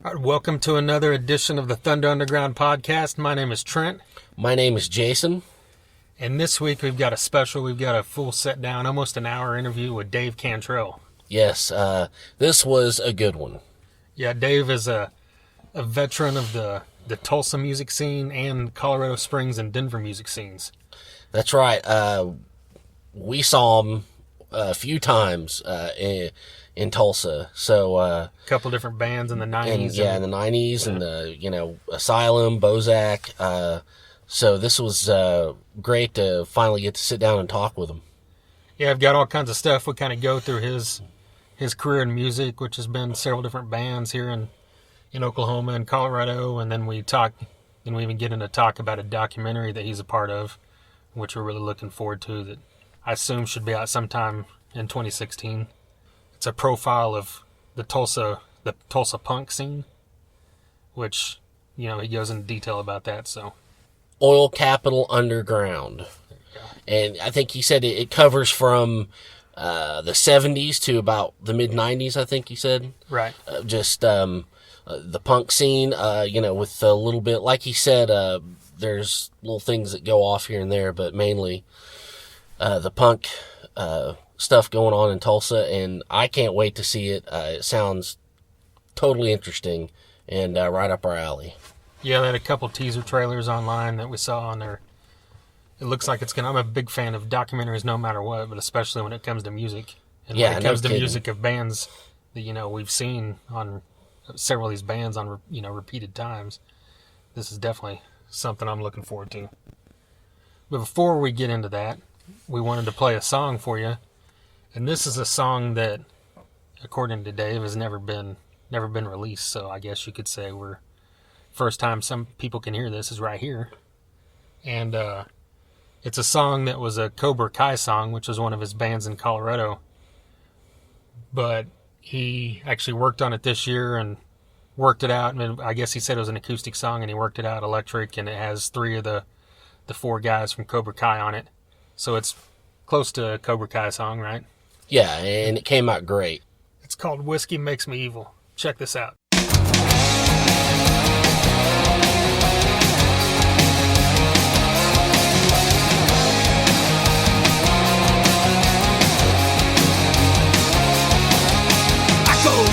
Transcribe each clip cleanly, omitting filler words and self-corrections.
All right, welcome to another edition of the Thunder Underground podcast. My name is Trent. My name is Jason. And this week we've got a special, we've got a full set down, almost an hour interview with Dave Cantrell. Yes, this was a good one. Yeah, Dave is a veteran of the Tulsa music scene and Colorado Springs and Denver music scenes. That's right. We saw him a few times in Tulsa. So a couple different bands in the 90s. In the 90s, and Asylum, Bozack. So this was great to finally get to sit down and talk with him. Yeah, I've got all kinds of stuff. We kind of go through his career in music, which has been several different bands here in Oklahoma and Colorado, and then we even get into talk about a documentary that he's a part of, which we're really looking forward to, that I assume should be out sometime in 2016. It's a profile of the Tulsa punk scene, which, he goes into detail about that. So, Oil Capital Underground. And I think he said it covers from the 70s to about the mid-90s, I think he said. Right. The punk scene, with a little bit, like he said, there's little things that go off here and there, but mainly the punk stuff going on in Tulsa, and I can't wait to see it. It sounds totally interesting and right up our alley. Yeah, they had a couple teaser trailers online that we saw on there. It looks like I'm a big fan of documentaries no matter what, but especially when it comes to music. And when it comes to music of bands that, we've seen on several of these bands on, repeated times, this is definitely something I'm looking forward to. But before we get into that, we wanted to play a song for you. And this is a song that, according to Dave, has never been released. So I guess you could say first time some people can hear this is right here. And it's a song that was a Cobra Kai song, which was one of his bands in Colorado. But he actually worked on it this year and worked it out. I mean, I guess he said it was an acoustic song, and he worked it out electric, and it has three of the four guys from Cobra Kai on it. So it's close to a Cobra Kai song, right? Yeah, and it came out great. It's called Whiskey Makes Me Evil. Check this out.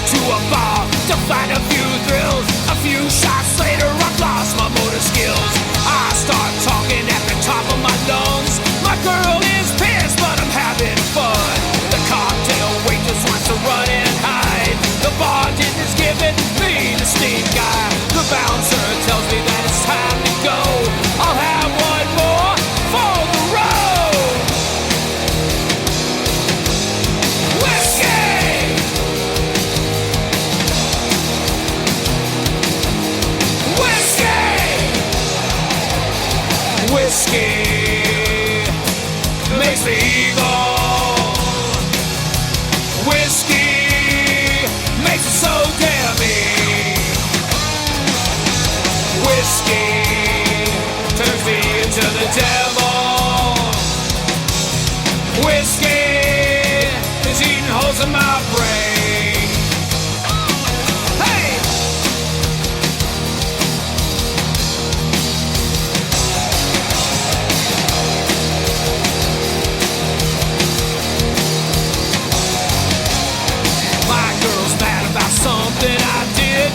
To a bar to find a few thrills. A few shots later, I've lost my motor skills. I start talking at the top of my lungs. My girl is pissed, but I'm having fun. The cocktail waitress wants to run and hide. The bartender's giving me the stink eye. The bouncer tells me that it's time to go. I'll have one more for the road. Whiskey! Whiskey makes me evil. Whiskey makes it so damning. Whiskey turns me into the devil. Whiskey is eating holes in my brain. Hey! Something I did.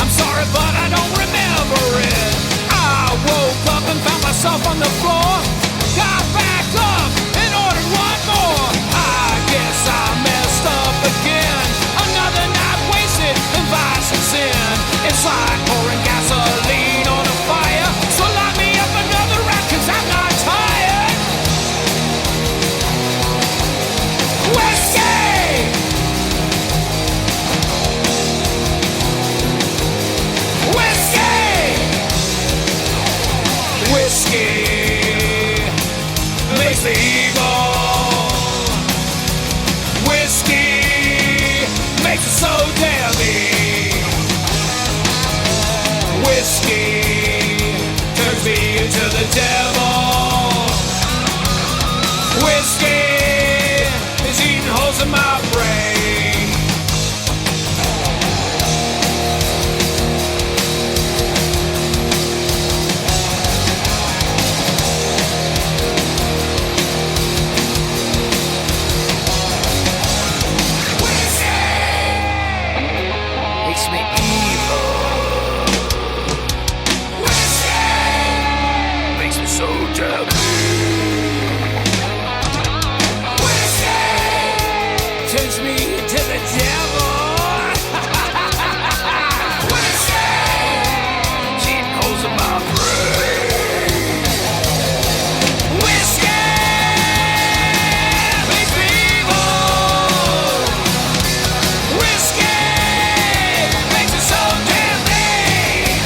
I'm sorry, but I don't remember it. I woke up and found myself on the floor. Got back up and ordered one more. I guess I messed up again. Another night wasted in vice and sin. It's like pouring gasoline on a fire. So light me up another round, 'cause I'm not tired. Whiskey! Whiskey makes me evil. Whiskey makes it so damning. Whiskey turns me into the devil. Whiskey is eating holes in my brain. to me. Whiskey turns me into the devil. Whiskey keep holes in my brain. Whiskey makes me evil. Whiskey makes me so damn mean.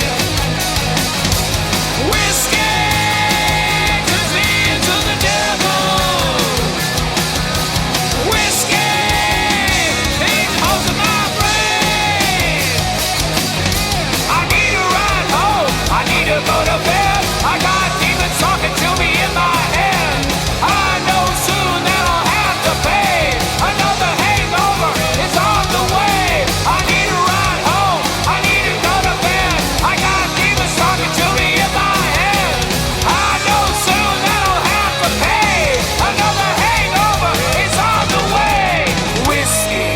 Whiskey turns me into the devil. Whiskey keeps holes in my brain. I need a ride home. I need to go to bed. I got demons talking to me in my head. I know soon that I'll have to pay. Another hangover is on the way. I need a ride home. I need to go to bed. I got demons talking to me in my head. I know soon that I'll have to pay. Another hangover is on the way. Whiskey.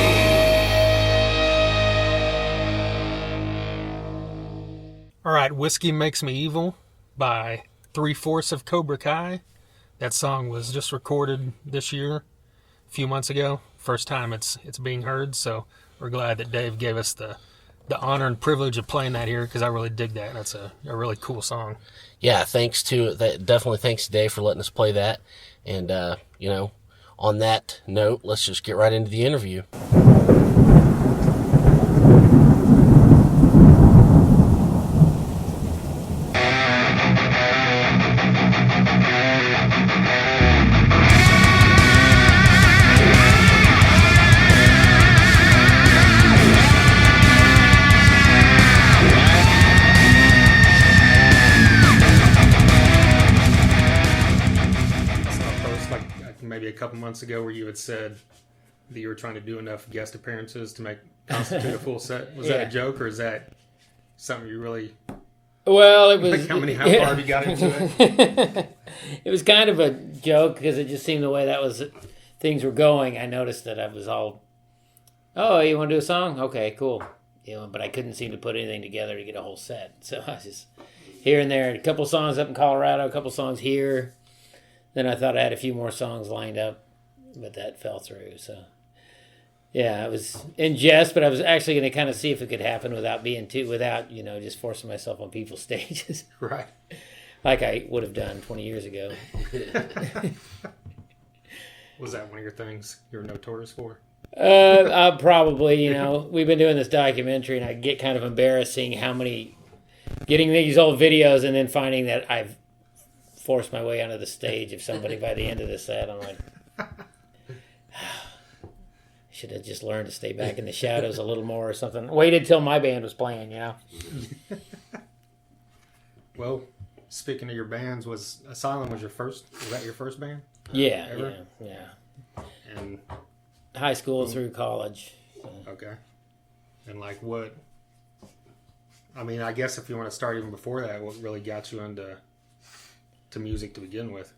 All right, Whiskey Makes Me Evil by 3/4 of Cobra Kai. That song was just recorded this year, a few months ago. First time it's being heard, so we're glad that Dave gave us the honor and privilege of playing that here, because I really dig that. That's a really cool song. Yeah, definitely thanks to Dave for letting us play that. And, on that note, let's just get right into the interview. I saw a post like maybe a couple months ago where you had said that you were trying to do enough guest appearances to constitute a full set. Was that a joke, or is that something you really... Well, it was... How far have you got into it? It was kind of a joke because it just seemed the way things were going. I noticed that I was all, oh, you want to do a song? Okay, cool. But I couldn't seem to put anything together to get a whole set. So I was just here and there. A couple songs up in Colorado, a couple songs here. Then I thought I had a few more songs lined up, but that fell through. So yeah, I was in jest, but I was actually going to kind of see if it could happen without just forcing myself on people's stages. Right. Like I would have done 20 years ago. Was that one of your things you were notorious for? Probably, we've been doing this documentary, and I get kind of embarrassed seeing getting these old videos and then finding that I've forced my way onto the stage of somebody by the end of the set. I'm like, should have just learned to stay back in the shadows a little more or something. Waited till my band was playing, Well, speaking of your bands, was Asylum was that your first band? Yeah, ever? yeah. And High school through college. So. Okay. And what, I guess if you want to start even before that, what really got you into music to begin with?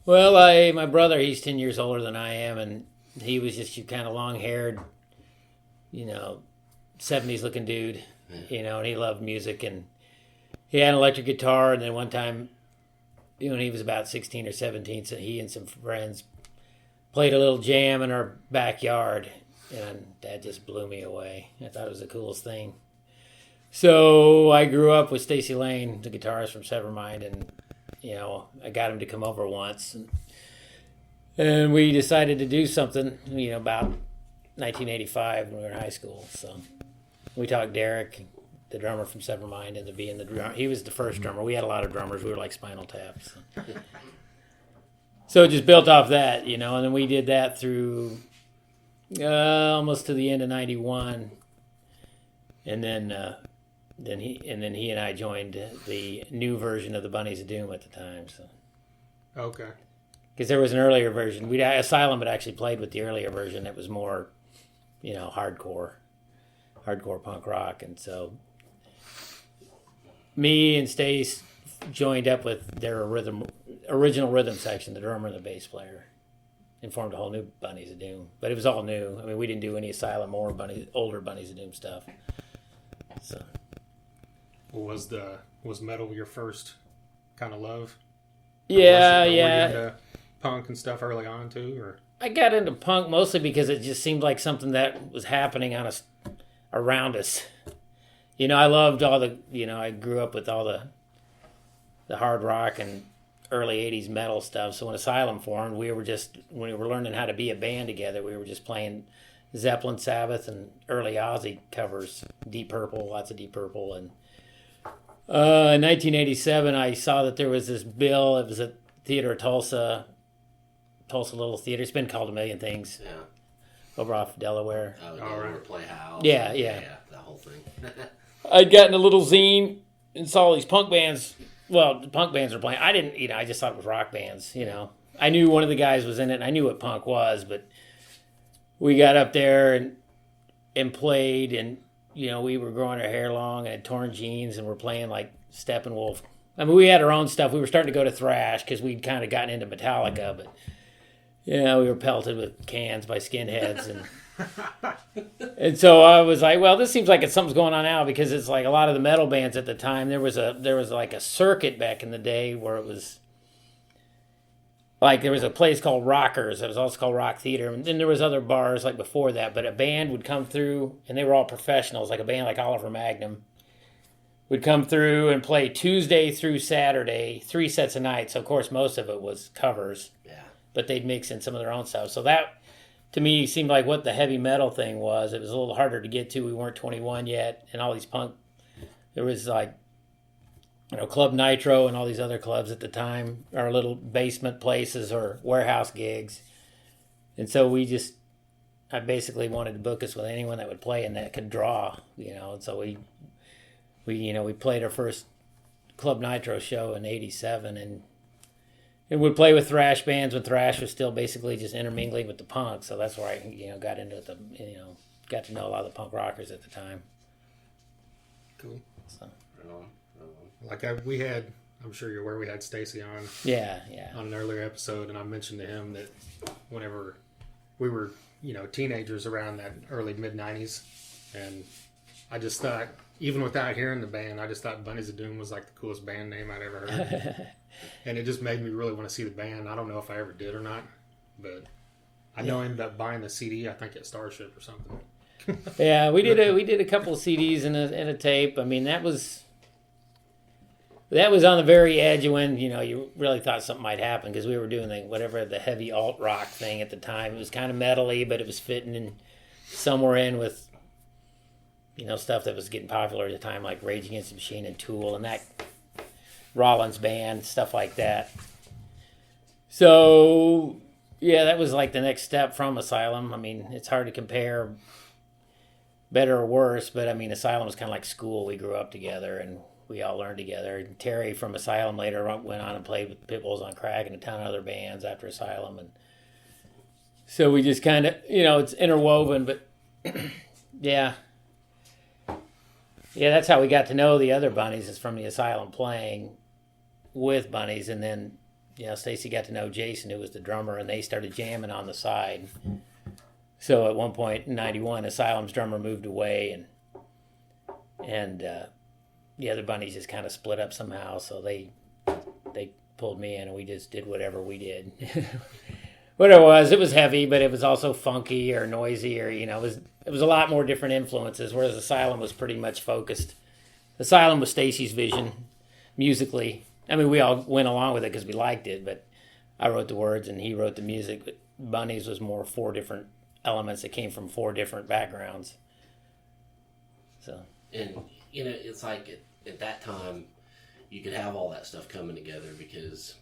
Well, my brother, he's 10 years older than I am, and he was just your kind of long-haired, 70s looking dude, and he loved music, and he had an electric guitar, and then one time, when he was about 16 or 17, so he and some friends played a little jam in our backyard, and that just blew me away. I thought it was the coolest thing. So I grew up with Stacy Lane, the guitarist from Severmind, and I got him to come over once, and we decided to do something, about 1985 when we were in high school. So we talked Derek, the drummer from Severmind, into being the drummer. He was the first drummer. We had a lot of drummers. We were like Spinal Tap. So it just built off that, and then we did that through almost to the end of '91, and then he and I joined the new version of the Bunnies of Doom at the time. So Okay. Because there was an earlier version. Asylum had actually played with the earlier version that was more, hardcore punk rock, and so me and Stace joined up with their original rhythm section, the drummer and the bass player, and formed a whole new Bunnies of Doom. But it was all new. We didn't do any Asylum or older Bunnies of Doom stuff. So, Was metal your first kind of love? Yeah, yeah. Were you into punk and stuff early on too, or? I got into punk mostly because it just seemed like something that was happening on us, around us. I loved all the, I grew up with all the hard rock and early 80s metal stuff. So when Asylum formed, when we were learning how to be a band together, we were just playing Zeppelin, Sabbath, and early Ozzy covers, Deep Purple, lots of Deep Purple. And in 1987, I saw that there was this bill. It was at Theater of Tulsa Little Theater. It's been called a million things. Yeah. Over off Delaware. Delaware Playhouse. Yeah. That whole thing. I'd gotten a little zine and saw these punk bands. Well, the punk bands were playing. I didn't, I just thought it was rock bands, I knew one of the guys was in it, and I knew what punk was, but we got up there and played, and, we were growing our hair long and had torn jeans, and we're playing like Steppenwolf. I mean, we had our own stuff. We were starting to go to thrash because we'd kind of gotten into Metallica, but, we were pelted with cans by skinheads, and so I was like, well, this seems like something's going on now, because it's like a lot of the metal bands at the time. There was like a circuit back in the day where it was like there was a place called Rockers. It was also called Rock Theater, and then there was other bars like before that. But a band would come through, and they were all professionals. Like a band like Oliver Magnum would come through and play Tuesday through Saturday, 3 sets a night. So of course most of it was covers. Yeah. But they'd mix in some of their own stuff. So that, to me, seemed like what the heavy metal thing was. It was a little harder to get to. We weren't 21 yet, and all these punk. There was like, Club Nitro and all these other clubs at the time, or little basement places or warehouse gigs. And so I basically wanted to book us with anyone that would play and that could draw, And so we played our first Club Nitro show in '87, and would play with thrash bands when thrash was still basically just intermingling with the punk. So that's where I, got into it. Got to know a lot of the punk rockers at the time. Cool. So. Like we had, I'm sure you're aware, we had Stacy on. Yeah. On an earlier episode, and I mentioned to him that whenever we were, teenagers around that early mid '90s, and I just thought, even without hearing the band, I just thought Bunnies of Doom was like the coolest band name I'd ever heard. And it just made me really want to see the band. I don't know if I ever did or not, but I know I ended up buying the CD, I think at Starship or something. Yeah, we did a couple of CDs and a tape. I mean, that was on the very edge of when, you really thought something might happen, because we were doing the heavy alt rock thing at the time. It was kind of metal-y, but it was fitting in somewhere in with, stuff that was getting popular at the time, like Rage Against the Machine and Tool and that Rollins band, stuff like that. So, yeah, that was like the next step from Asylum. I mean, it's hard to compare better or worse, but I mean, Asylum was kind of like school. We grew up together and we all learned together. And Terry from Asylum later went on and played with Pitbulls on Crack and a ton of other bands after Asylum. And so we just kind of, it's interwoven, but yeah. Yeah, that's how we got to know the other Bunnies, is from the Asylum playing with Bunnies. And then, Stacy got to know Jason, who was the drummer, and they started jamming on the side. So at one point in '91, Asylum's drummer moved away, and the other Bunnies just kind of split up somehow. So they pulled me in, and we just did whatever we did. What it was heavy, but it was also funky or noisy, or it was a lot more different influences. Whereas Asylum was pretty much focused. Asylum was Stacy's vision musically. I mean, we all went along with it because we liked it, but I wrote the words and he wrote the music. But Bunnies was more 4 different elements that came from 4 different backgrounds. So, and it's like at that time you could have all that stuff coming together because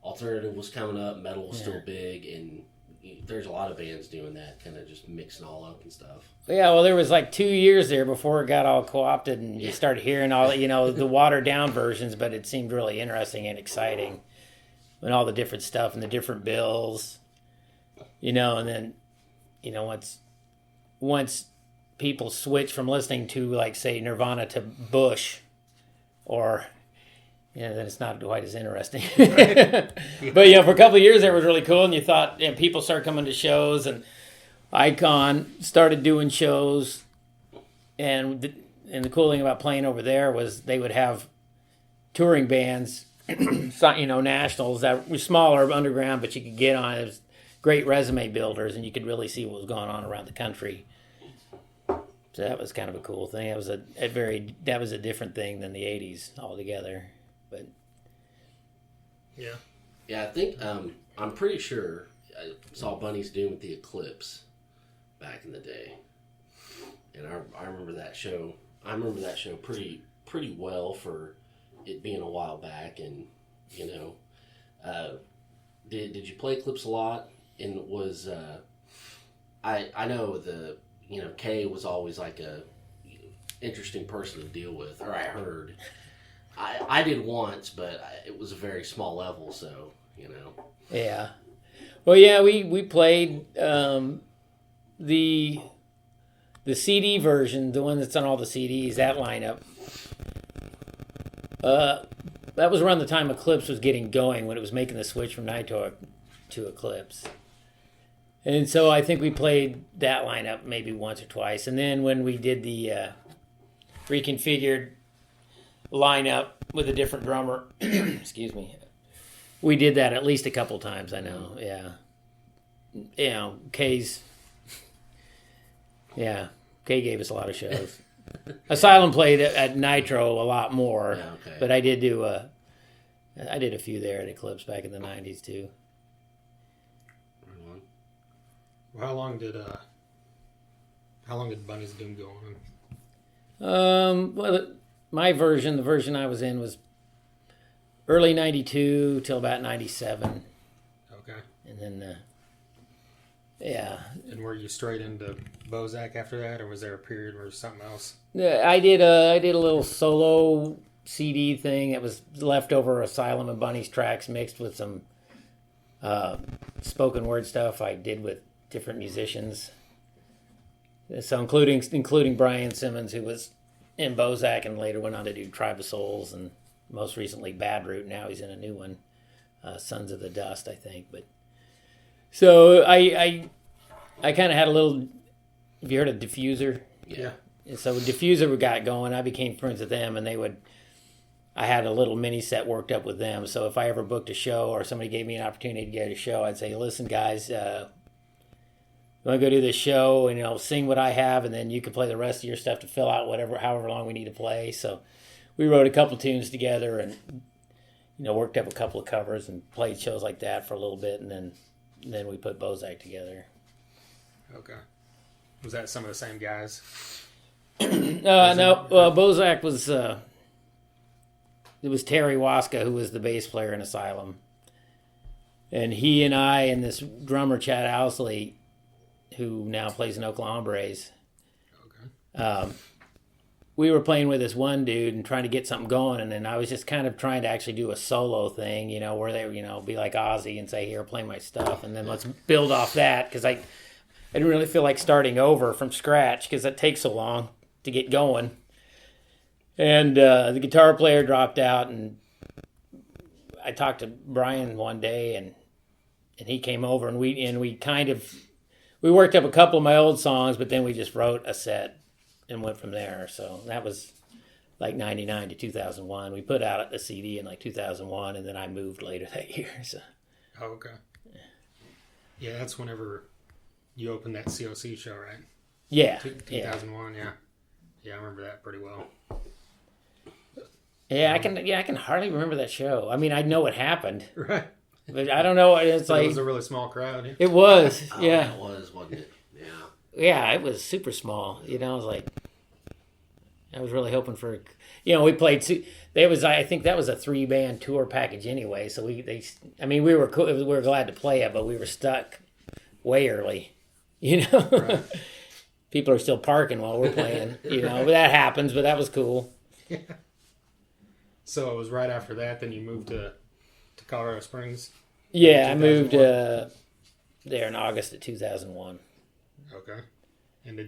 alternative was coming up, metal was still big, and there's a lot of bands doing that, kind of just mixing all up and stuff. Yeah, well, there was like 2 years there before it got all co-opted, and you started hearing all the watered down versions, but it seemed really interesting and exciting, and all the different stuff and the different bills, and then once people switch from listening to, like, say, Nirvana to Bush, or then it's not quite as interesting. But for a couple of years there, it was really cool, and you thought, people started coming to shows, and Icon started doing shows, and the cool thing about playing over there was they would have touring bands nationals that were smaller, underground, but you could get on. It was great resume builders, and you could really see what was going on around the country. So that was kind of a cool thing. That was a different thing than the '80s altogether. But yeah, I think I'm pretty sure I saw Bunnies of Doom at the Eclipse back in the day, and I remember that show. I remember that show pretty well for it being a while back, and did you play Eclipse a lot? And was I know Kay was always like a interesting person to deal with, or I heard. I did once, but it was a very small level, so Yeah. Well, yeah, we played the CD version, the one that's on all the CDs, that lineup. That was around the time Eclipse was getting going, when it was making the switch from Nitro to Eclipse. And so I think we played that lineup maybe once or twice. And then when we did the reconfigured lineup with a different drummer, excuse me, we did that at least a couple times, I know, yeah. Kay gave us a lot of shows. Asylum played at Nitro a lot more, but I did a few there at Eclipse back in the 90s too. Well, how long did Bunnies of Doom go on? Well, my version, the version I was in, was early '92 till about '97. Okay. And then, yeah. And were you straight into Bozack after that, or was there a period where something else? Yeah, I did a little solo CD thing that was leftover Asylum and Bunnies tracks mixed with some spoken word stuff I did with different musicians. So including Brian Simmons, who was in Bozack and later went on to do Tribe of Souls and most recently Bad Root. Now he's in a new one, Sons of the Dust, I think. But so I kind of had a little. Have you heard of Diffuser? Yeah. And so with Diffuser, we got going. I became friends with them, and I had a little mini set worked up with them. So if I ever booked a show or somebody gave me an opportunity to get a show, I'd say, listen, guys, you want to go do this show and sing what I have, and then you can play the rest of your stuff to fill out however long we need to play. So we wrote a couple tunes together and worked up a couple of covers and played shows like that for a little bit, and then we put Bozack together. Okay. Was that some of the same guys? No. Bozack was it was Terry Waska, who was the bass player in Asylum, and he and I and this drummer Chad Owsley, who now plays in Oklahoma Braves. Okay. We were playing with this one dude and trying to get something going, and then I was just kind of trying to actually do a solo thing, where they, be like Ozzy and say, "Here, play my stuff," and then let's build off that, because I didn't really feel like starting over from scratch, because that takes so long to get going. And the guitar player dropped out, and I talked to Brian one day, and he came over, and we worked up a couple of my old songs, but then we just wrote a set and went from there. So that was like 99 to 2001. We put out a CD in like 2001, and then I moved later that year. So. Oh, okay. Yeah, that's whenever you opened that COC show, right? Yeah. 2001, yeah. Yeah, I remember that pretty well. Yeah, I can hardly remember that show. I mean, I know what happened. Right. But I don't know. It's so like... It was a really small crowd. Yeah? It was, yeah. It was, wasn't it? Yeah. Yeah, it was super small. I was like... I was really hoping for... we played... I think that was a 3-band tour package anyway, so we were cool, we were glad to play it, but we were stuck way early, Right. People are still parking while we're playing, but that happens, but that was cool. Yeah. So it was right after that, then you moved to Colorado Springs? Yeah, I moved there in August of 2001. Okay. And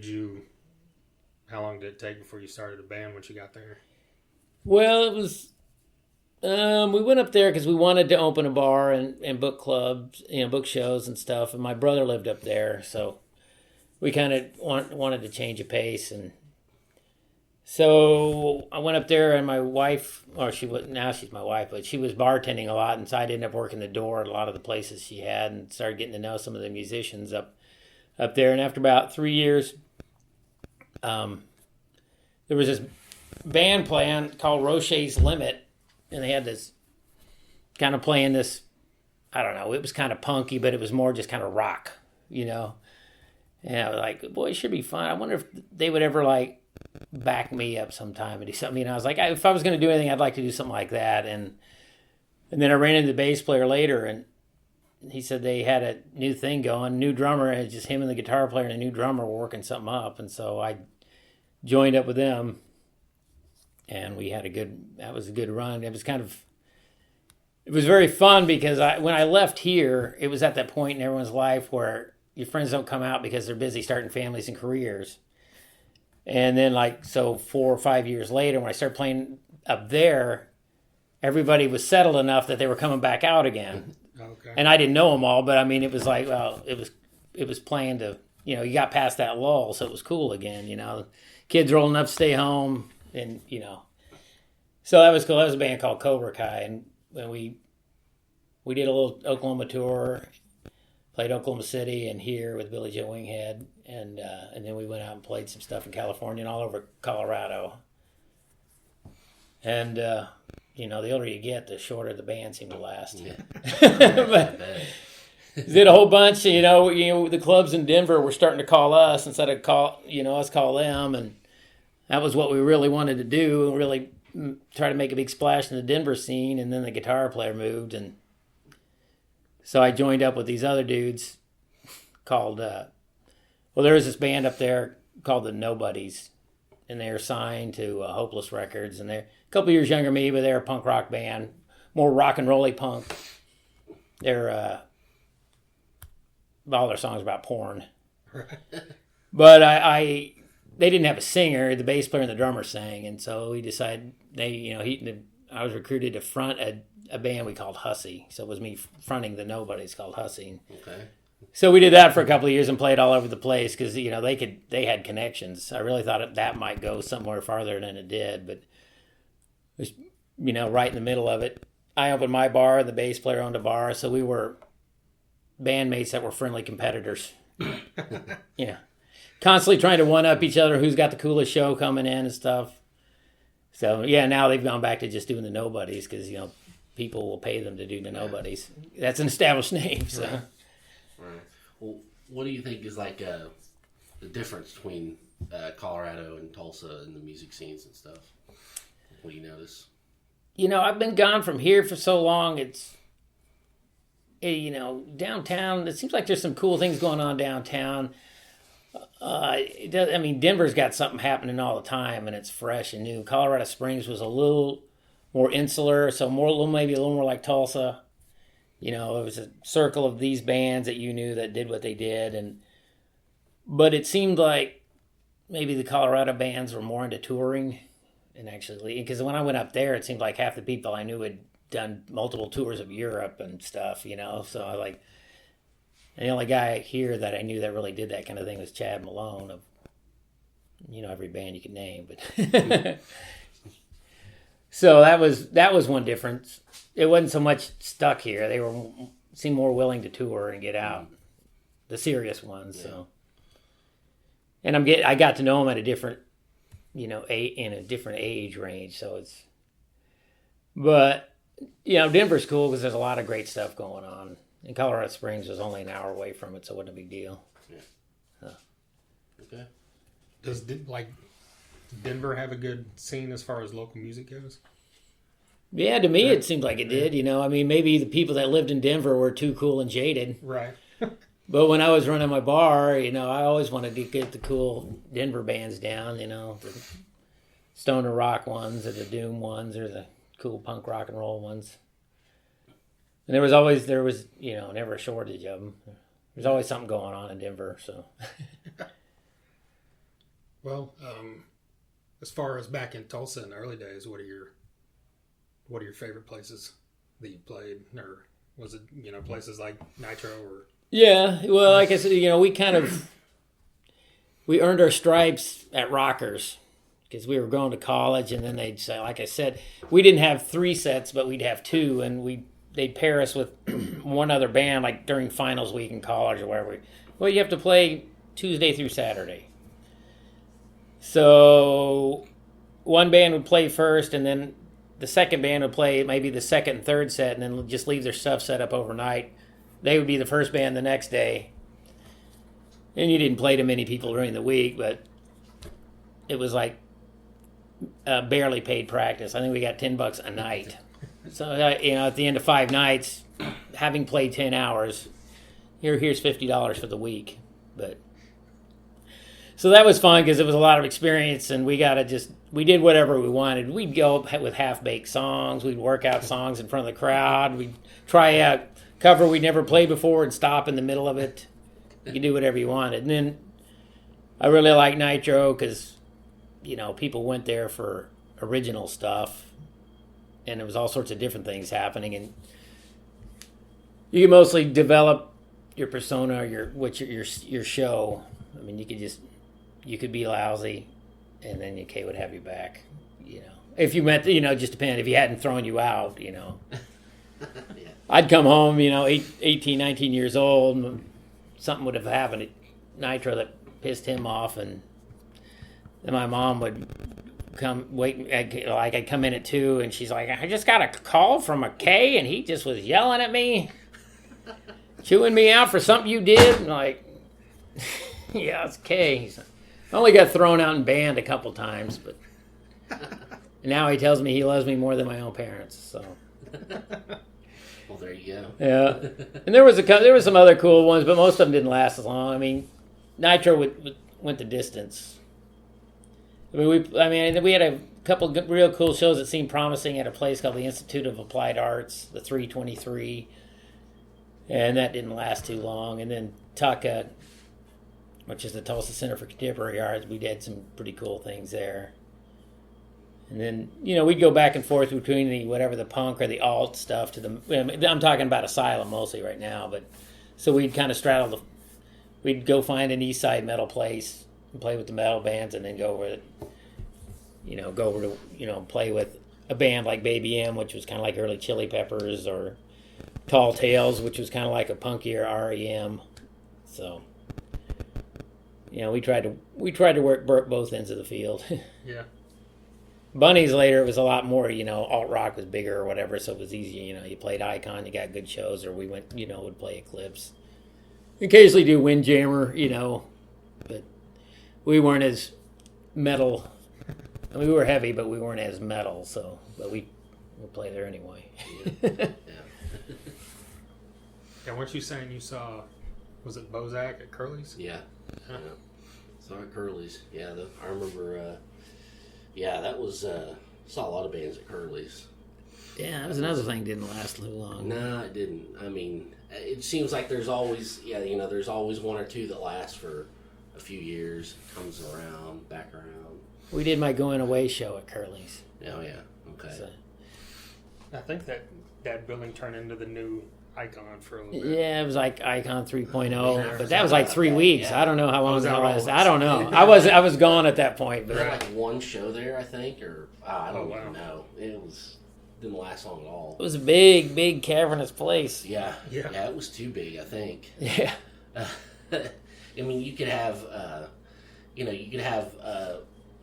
how long did it take before you started a band once you got there? Well, it was, we went up there because we wanted to open a bar and book clubs, book shows and stuff, and my brother lived up there, so we kind of wanted to change of pace, and So I went up there, and my wife, or now she's my wife, but she was bartending a lot, and so I ended up working the door at a lot of the places she had, and started getting to know some of the musicians up there. And after about 3 years, there was this band playing called Roche's Limit, and they had this kind of playing this, I don't know, it was kind of punky, but it was more just kind of rock, you know. And I was like, boy, it should be fun. I wonder if they would ever like back me up sometime and do something. You know, I was like, if I was going to do anything, I'd like to do something like that. And then I ran into the bass player later, and he said they had a new thing going, new drummer, and it's just him and the guitar player and a new drummer were working something up. And so I joined up with them, and we had that was a good run. It was very fun because when I left here, it was at that point in everyone's life where your friends don't come out because they're busy starting families and careers. And then 4 or 5 years later, when I started playing up there, everybody was settled enough that they were coming back out again. Okay. And I didn't know them all, but I mean, it was like, well, it was playing to, you know, you got past that lull, so it was cool again, you know. Kids were old enough to stay home, and, you know. So that was cool. That was a band called Cobra Kai, and when we did a little Oklahoma tour, played Oklahoma City and here with Billy Joe Winghead, and then we went out and played some stuff in California and all over Colorado. And you know, the older you get, the shorter the band seemed to last. Yeah. But did a whole bunch. You know, the clubs in Denver were starting to call us instead of us call them, and that was what we really wanted to do. Really try to make a big splash in the Denver scene. And then the guitar player moved, and so I joined up with these other dudes called, there was this band up there called the Nobodies, and they're signed to Hopeless Records, and they're a couple years younger than me, but they're a punk rock band, more rock and roll-y punk. They're, all their songs about porn. But they didn't have a singer, the bass player and the drummer sang, and so we decided I was recruited to front a band we called Hussy. So it was me fronting the Nobodies called Hussy. Okay. So we did that for a couple of years and played all over the place because, you know, they had connections. I really thought that might go somewhere farther than it did, but it was, you know, right in the middle of it. I opened my bar, the bass player owned a bar, so we were bandmates that were friendly competitors. Yeah. Constantly trying to one-up each other, who's got the coolest show coming in and stuff. So, yeah, now they've gone back to just doing the Nobodies because, you know, people will pay them to do the Nobodies. That's an established name. So. Right. Well, what do you think is like the difference between Colorado and Tulsa and the music scenes and stuff? What do you notice? You know, I've been gone from here for so long. You know, downtown, it seems like there's some cool things going on downtown. Denver's got something happening all the time, and it's fresh and new. Colorado Springs was a little more insular, so maybe a little more like Tulsa. You know, it was a circle of these bands that you knew that did what they did, but it seemed like maybe the Colorado bands were more into touring, and actually, because when I went up there, it seemed like half the people I knew had done multiple tours of Europe and stuff. You know, so the only guy here that I knew that really did that kind of thing was Chad Malone of, you know, every band you could name. But so that was one difference. It wasn't so much stuck here. They seemed more willing to tour and get out, the serious ones. Yeah. So, and I got to know them at a different, you know, in a different age range. So but you know, Denver's cool because there's a lot of great stuff going on. And Colorado Springs was only an hour away from it, so it wasn't a big deal. Yeah. Okay. Does Denver have a good scene as far as local music goes? Yeah, to me it seemed like it did. You know, I mean, maybe the people that lived in Denver were too cool and jaded. Right. But when I was running my bar, you know, I always wanted to get the cool Denver bands down. You know, the stoner rock ones, or the doom ones, or the cool punk rock and roll ones. And there was, you know, never a shortage of them. There's always something going on in Denver, so. Well, as far as back in Tulsa in the early days, what are your favorite places that you played? Or was it, you know, places like Nitro or? Yeah, well, like I said, you know, we earned our stripes at Rockers. because we were going to college, and then they'd say, like I said, we didn't have 3 sets, but we'd have 2, and they'd pair us with one other band, like during finals week in college or wherever. Well, you have to play Tuesday through Saturday. So one band would play first, and then the second band would play maybe the second and third set, and then just leave their stuff set up overnight. They would be the first band the next day. And you didn't play to many people during the week, but it was like barely paid practice. I think we got $10 a night. So, at the end of 5 nights, having played 10 hours, here's $50 for the week. But so that was fun because it was a lot of experience, and we did whatever we wanted. We'd go with half-baked songs. We'd work out songs in front of the crowd. We'd try out cover we'd never played before and stop in the middle of it. You could do whatever you wanted. And then I really liked Nitro because, people went there for original stuff, and there was all sorts of different things happening. And you could mostly develop your persona, your show. I mean, you could be lousy, and then Kay would have you back. If you met, just depended if he hadn't thrown you out. Yeah. I'd come home, 18, 19 years old, and something would have happened at Nitro that pissed him off, and then my mom would I'd come in at 2, and she's like, I just got a call from a K, and he just was yelling at me, chewing me out for something you did. And like, yeah, it's K. I only got thrown out and banned a couple times, but now he tells me he loves me more than my own parents. So, well, there you go. Yeah, and there was some other cool ones, but most of them didn't last as long. I mean, Nitro went the distance. We had a couple good, real cool shows that seemed promising at a place called the Institute of Applied Arts, the 323, and that didn't last too long. And then TUCA, which is the Tulsa Center for Contemporary Arts, we did some pretty cool things there. And then, we'd go back and forth between the punk or the alt stuff I'm talking about Asylum mostly right now, but so we'd kind of straddle we'd go find an east side metal place and play with the metal bands, and then go over to play with a band like Baby M, which was kind of like early Chili Peppers, or Tall Tales, which was kind of like a punkier REM. So, we tried to work both ends of the field. Yeah. Bunnies later, it was a lot more, alt rock was bigger or whatever, so it was easy. You played Icon, you got good shows, or we went, would play Eclipse. Occasionally do Windjammer, but we weren't as metal. I mean, we were heavy, but we weren't as metal, but we would play there anyway. Yeah. Yeah, weren't you saying you saw, was it Bozack at Curly's? Yeah. Huh. Yeah. Saw at Curly's. Yeah, I remember, that was, saw a lot of bands at Curly's. Yeah, that was another thing that didn't last too long. No, it didn't. I mean, it seems like there's always, there's always one or two that last for a few years, comes around, back around. We did my going away show at Curly's. Oh, yeah. Okay. So, I think that building turned into the new Icon for a little bit. yeah, it was like Icon 3.0, Yeah, but that was like 3 weeks. Yeah. I don't know how long Was that that all was. it I don't know. I was gone at that point. Was But there like one show there, I think, or I don't wow. even know. Didn't last long at all. it was a big, big cavernous place. Yeah. Yeah. Yeah, it was too big, I think. Yeah. I mean, you could have,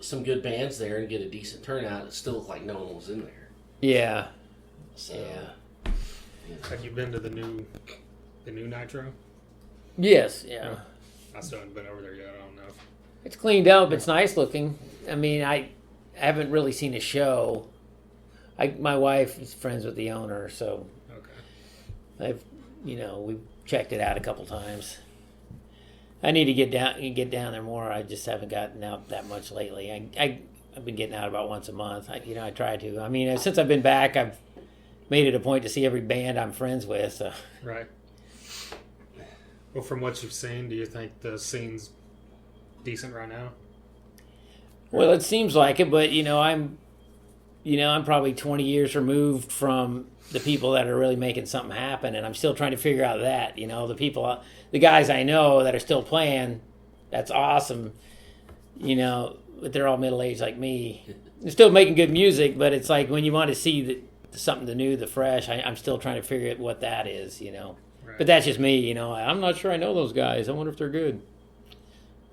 some good bands there and get a decent turnout. It still looked like no one was in there. Yeah. So, Yeah. Have you been to the new Nitro? Yes. Yeah. I still haven't been over there yet. I don't know. It's cleaned up. It's nice looking. I mean, I haven't really seen a show. My wife is friends with the owner, so Okay. we've checked it out a couple times. I need to get down there more. I just haven't gotten out that much lately. I've been getting out about once a month. I try to. I mean, since I've been back, I've made it a point to see every band I'm friends with. So. Right. Well, from what you've seen, do you think the scene's decent right now? Well, it seems like it, but I'm probably 20 years removed from the people that are really making something happen, and I'm still trying to figure out that. The guys I know that are still playing, that's awesome. but they're all middle-aged like me. They're still making good music, but it's like when you want to see something the new, the fresh, I'm still trying to figure out what that is, Right. But that's just me, I'm not sure I know those guys. I wonder if they're good.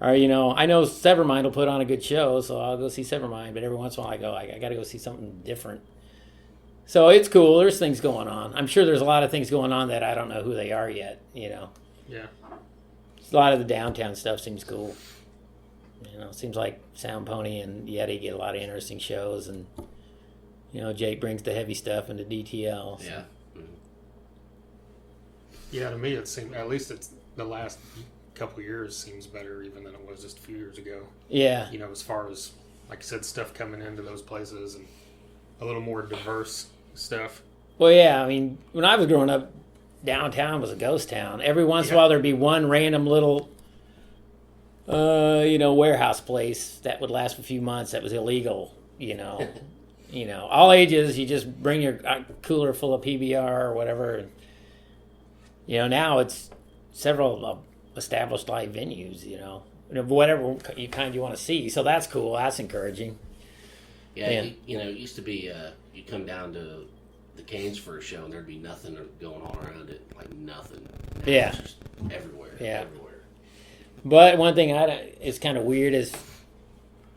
Or, I know Severmind will put on a good show, so I'll go see Severmind, but every once in a while I go, I got to go see something different. So it's cool. There's things going on. I'm sure there's a lot of things going on that I don't know who they are yet, Yeah. A lot of the downtown stuff seems cool. It seems like Sound Pony and Yeti get a lot of interesting shows, and, Jake brings the heavy stuff into DTL. So. Yeah. Yeah, to me it seems, at least it's the last couple of years seems better even than it was just a few years ago. Yeah. As far as, like I said, stuff coming into those places and a little more diverse stuff. Well, yeah, I mean, when I was growing up, downtown was a ghost town. Every once in a while there'd be one random little, warehouse place that would last for a few months that was illegal, all ages, you just bring your cooler full of PBR or whatever. And, now it's several established live venues, whatever kind you want to see. So that's cool. That's encouraging. Yeah, it used to be you come down to the Canes for a show and there'd be nothing going on around it, like nothing. Now yeah, it's just everywhere. Yeah, everywhere. But one thing is kind of weird is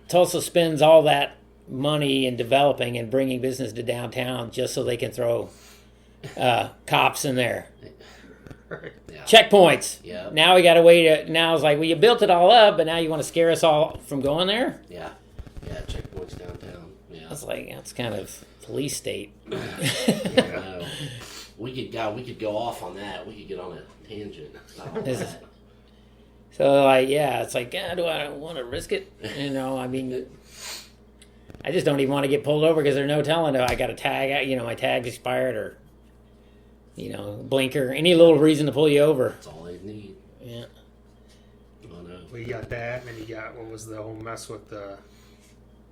Tulsa spends all that money in developing and bringing business to downtown just so they can throw cops in there. Yeah. Checkpoints. Yeah. Now we got to wait. Now it's like, well, you built it all up, but now you want to scare us all from going there? Yeah. Yeah, checkpoints downtown. Yeah. That's kind of police state. Yeah, we could go off on that. We could get on a tangent. So it's like, do I want to risk it? I mean, I just don't even want to get pulled over because there's no telling. I got a tag, my tag's expired, or blinker, any little reason to pull you over. That's all they need. Yeah. Oh no. Well, you got that, and then you got what was the whole mess with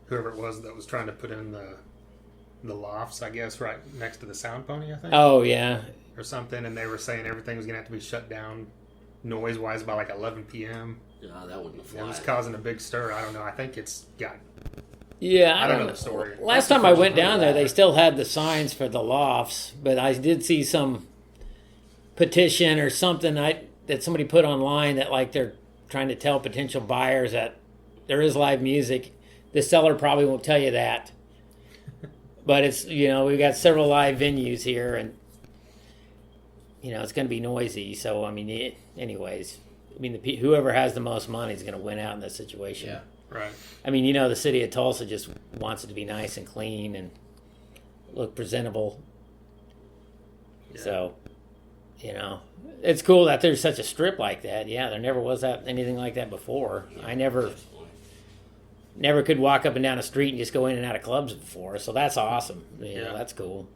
whoever it was that was trying to put in the lofts, I guess, right next to the Sound Pony, I think. Oh yeah. Or something, and they were saying everything was gonna have to be shut down noise-wise by like 11 p.m. No, that wouldn't fly. It was causing a big stir. I don't know. I think it's got. Yeah, I don't know the story. Last time I went down there, they still had the signs for the lofts, but I did see some petition or something that somebody put online that like they're trying to tell potential buyers that there is live music. The seller probably won't tell you that, but it's we've got several live venues here, and it's going to be noisy. So I mean, anyways, whoever has the most money is going to win out in this situation. Yeah. Right. I mean, the city of Tulsa just wants it to be nice and clean and look presentable. Yeah. So, it's cool that there's such a strip like that. Yeah, there never was anything like that before. Yeah, I never could walk up and down a street and just go in and out of clubs before. So that's awesome. That's cool.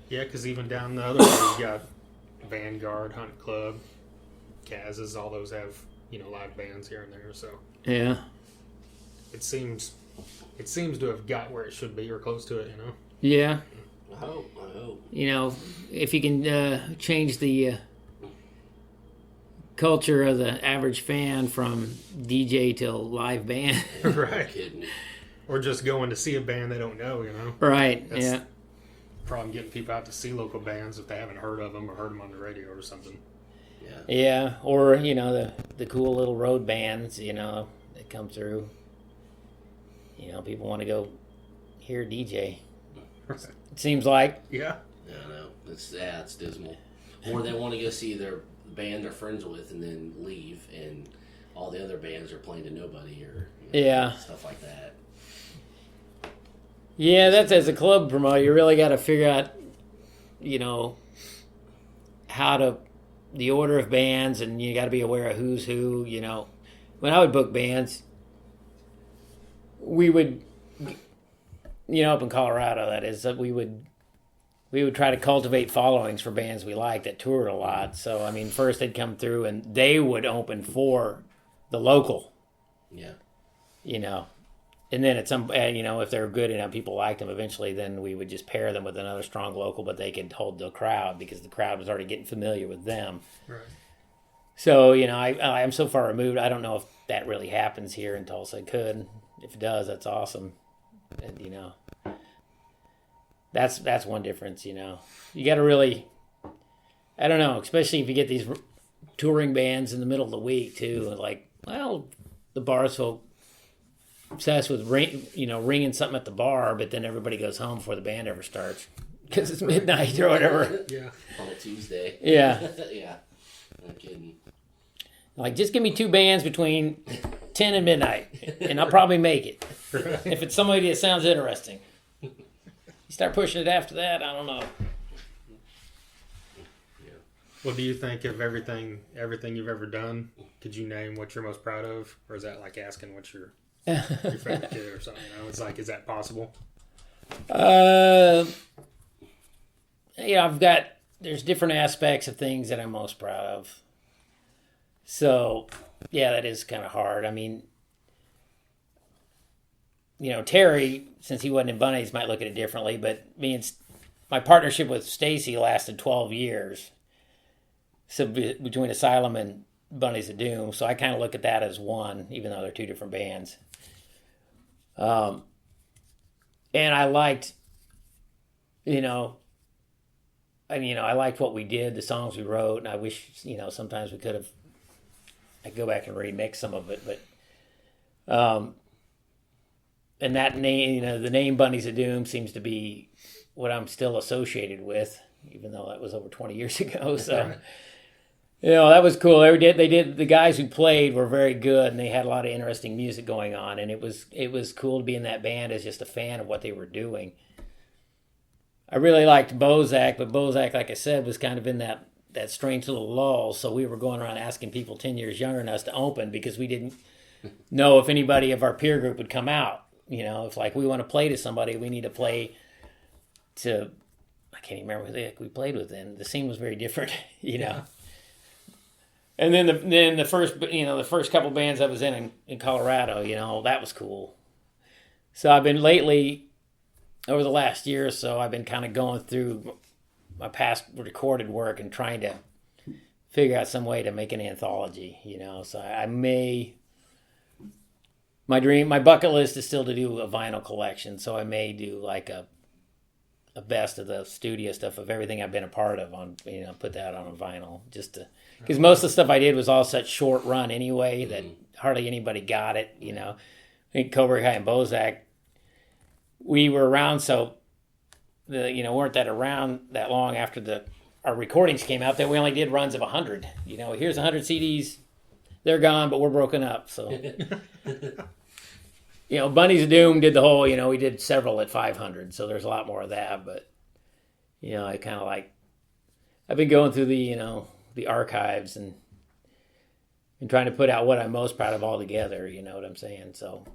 Yeah, because even down the other way, you got Vanguard, Hunt Club, Kaz's, all those have, live bands here and there. So yeah. It seems to have got where it should be or close to it, Yeah. I hope. If you can change the culture of the average fan from DJ to live band. Right. Or just going to see a band they don't know, Right, That's yeah. Problem getting people out to see local bands if they haven't heard of them or heard them on the radio or something. Yeah. Yeah, or, the cool little road bands, that come through. People want to go hear DJ. Right. It seems like. Yeah. Yeah, I know. It's dismal. Or they want to go see their band they're friends with and then leave, and all the other bands are playing to nobody or stuff like that. Yeah, that's as a club promoter, you really got to figure out, the order of bands, and you got to be aware of who's who. When I would book bands, we would, up in Colorado, that is, we would try to cultivate followings for bands we liked that toured a lot. So I mean, first they'd come through and they would open for the local. Yeah. And then at some, if they're good enough, people liked them eventually, then we would just pair them with another strong local, but they could hold the crowd because the crowd was already getting familiar with them. Right. So, I'm so far removed, I don't know if that really happens here in Tulsa. It could. If it does, that's awesome. And, you know, that's one difference, you know. You got to really, I don't know, especially if you get these touring bands in the middle of the week, too. Like, well, the bar's so obsessed with ringing something at the bar, but then everybody goes home before the band ever starts because it's midnight or whatever. Yeah, on a Tuesday. Yeah. Yeah, no kidding. Like, just give me 2 bands between 10 and midnight, and I'll probably make it. If it's somebody that sounds interesting. You start pushing it after that, I don't know. Well, do you think of everything you've ever done? Could you name what you're most proud of, or is that like asking what your favorite kid or something? You know, it's like, is that possible? Yeah, there's different aspects of things that I'm most proud of. So, yeah, that is kind of hard. I mean, you know, Terry, since he wasn't in Bunnies, might look at it differently, but my partnership with Stacy lasted 12 years. So between Asylum and Bunnies of Doom, so I kind of look at that as one, even though they're 2 different bands. And I liked, I liked what we did, the songs we wrote, and I wish, sometimes we could have. I go back and remix some of it, but and that name, the name Bunnies of Doom seems to be what I'm still associated with, even though that was over 20 years ago. So, that was cool. They did. The guys who played were very good, and they had a lot of interesting music going on, and it was cool to be in that band as just a fan of what they were doing. I really liked Bozack, but Bozack, like I said, was kind of in that strange little lull, so we were going around asking people 10 years younger than us to open because we didn't know if anybody of our peer group would come out. If like we want to play to somebody, we need to play to, I can't even remember who we played with then. The scene was very different, And then the first couple bands I was in Colorado, that was cool. So I've been lately, over the last year or so, I've been kind of going through my past recorded work and trying to figure out some way to make an anthology, So I may, my bucket list is still to do a vinyl collection. So I may do like a best of the studio stuff of everything I've been a part of on, put that on a vinyl because most of the stuff I did was all such short run anyway that hardly anybody got it, I think Cobra Kai and Bozack, we were around, so weren't that around that long after our recordings came out that we only did runs of 100. Here's 100 CDs, they're gone, but we're broken up. So, Bunnies of Doom did the whole, we did several at 500, so there's a lot more of that. But, I kind of I've been going through the archives and trying to put out what I'm most proud of all together, you know what I'm saying? So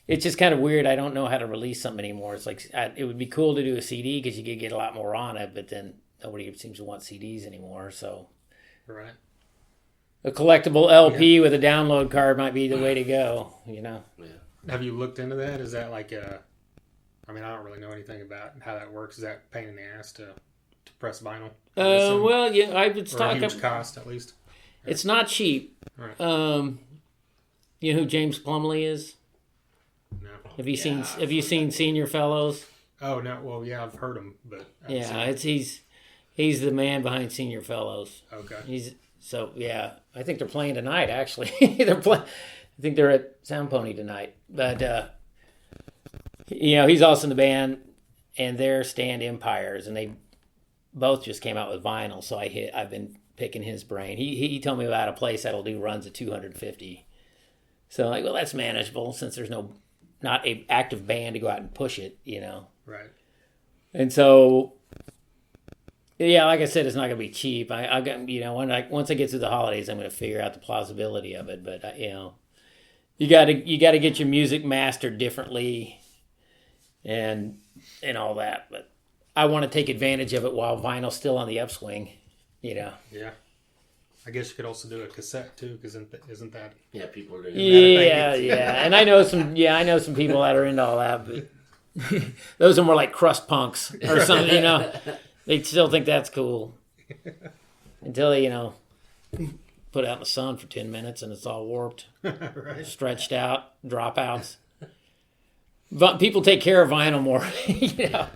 it's just kind of weird. I don't know how to release something anymore. It's like, it would be cool to do a CD because you could get a lot more on it, but then nobody seems to want CDs anymore. So right. A collectible LP with a download card might be the way to go, Yeah. Have you looked into that? Is that like I don't really know anything about how that works. Is that a pain in the ass to press vinyl? Well, yeah, I would talk a huge cost at least. It's not cheap. Right. You know who James Plumley is? No. Have you seen Senior Fellows? Oh no. Well, yeah, I've heard him, but he's the man behind Senior Fellows. Okay. I think they're playing tonight. Actually, I think they're at Sound Pony tonight. But he's also in the band, and they're Stand Empires, and they both just came out with vinyl. So I've been picking his brain. He told me about a place that'll do runs of 250. So I'm like, well, that's manageable since there's not a active band to go out and push it, Right. And so, yeah, like I said, it's not going to be cheap. I got, once I get through the holidays, I'm going to figure out the plausibility of it. But you got to get your music mastered differently, and all that. But I want to take advantage of it while vinyl's still on the upswing, Yeah. I guess you could also do a cassette too, because isn't that? Yeah, people are doing that. Yeah. And I know some people that are into all that, but those are more like crust punks or something, They still think that's cool until they, put out in the sun for 10 minutes and it's all warped, Right. stretched out, dropouts. But people take care of vinyl more. You know,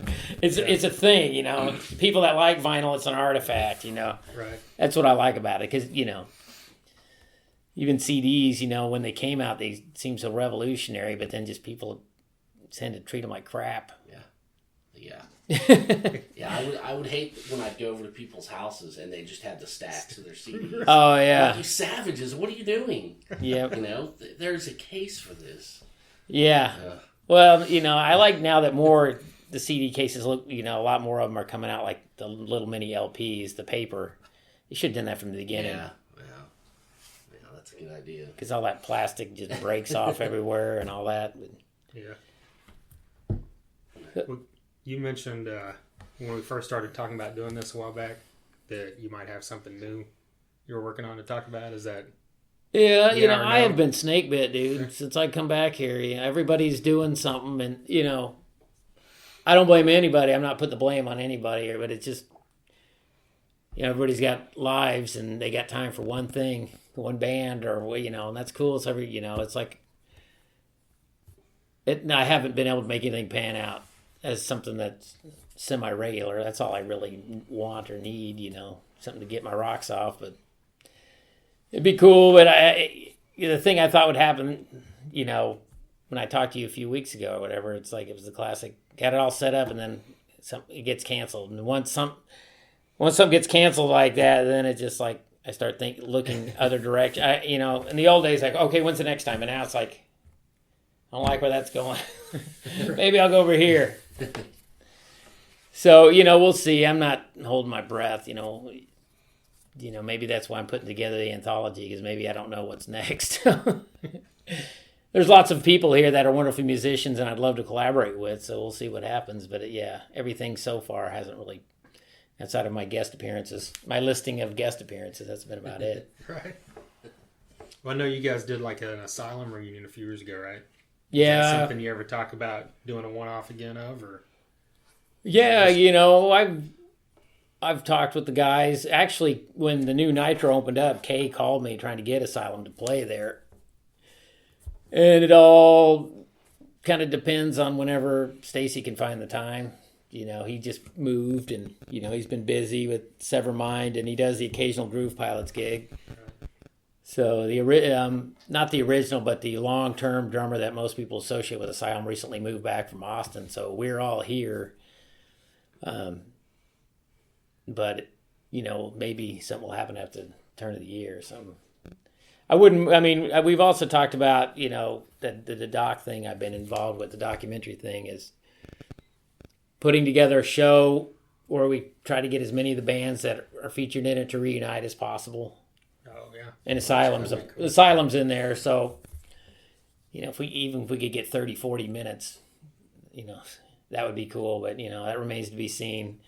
it's a thing. You know, people that like vinyl, it's an artifact. You know, Right. that's what I like about it because you know, even CDs, you know, when they came out, they seemed so revolutionary, but then just people tend to treat them like crap. Yeah. Yeah, I would hate when I'd go over to people's houses and they just had the stacks of their CDs. Oh yeah, Like, you savages, what are you doing? yeah, You know, there's a case for this. yeah. Well, you know, I like now that more the CD cases look, you know, a lot more of them are coming out like the little mini LPs, the paper. You should have done that from the beginning. Yeah, that's a good idea. Because all that plastic just breaks off everywhere and all that. Yeah. Well, you mentioned when we first started talking about doing this a while back that you might have something new you're working on to talk about. Is that? Yeah, you know, or I no? have been snake bit, dude, since I come back here. You know, everybody's doing something, and you know, I don't blame anybody. I'm not putting the blame on anybody here, but it's just, you know, everybody's got lives and they got time for one thing, one band, or you know, and that's cool. It's you know, it's like, I haven't been able to make anything pan out as something that's semi-regular. That's all I really want or need, you know, something to get my rocks off, but. It'd be cool, but the thing I thought would happen, you know, when I talked to you a few weeks ago or whatever, it's like it was the classic, got it all set up and then it gets canceled. And once something gets canceled like that, then it's just like I start looking other direction. You know, in the old days, like, okay, when's the next time? And now it's like, I don't like where that's going. Maybe I'll go over here. So, you know, we'll see. I'm not holding my breath, you know. You know, maybe that's why I'm putting together the anthology, because maybe I don't know what's next. There's lots of people here that are wonderful musicians and I'd love to collaborate with, so we'll see what happens. But yeah, everything so far hasn't really, outside of my guest appearances, my listing of guest appearances, that's been about it. Right. Well, I know you guys did like an Asylum reunion a few years ago, right? Yeah. Is that something you ever talk about doing a one-off again of, or? Yeah, you know, I've talked with the guys. Actually, when the new Nitro opened up, Kay called me trying to get Asylum to play there. And it all kind of depends on whenever Stacy can find the time. You know, he just moved and, you know, he's been busy with Severmind and he does the occasional Groove Pilots gig. So not the original, but the long-term drummer that most people associate with Asylum recently moved back from Austin. So we're all here. But, you know, maybe something will happen after the turn of the year or something. We've also talked about, you know, the doc thing I've been involved with, the documentary thing, is putting together a show where we try to get as many of the bands that are featured in it to reunite as possible. Oh, yeah. And Asylum's in there, so, you know, if we could get 30, 40 minutes, you know, that would be cool, but, you know, that remains to be seen.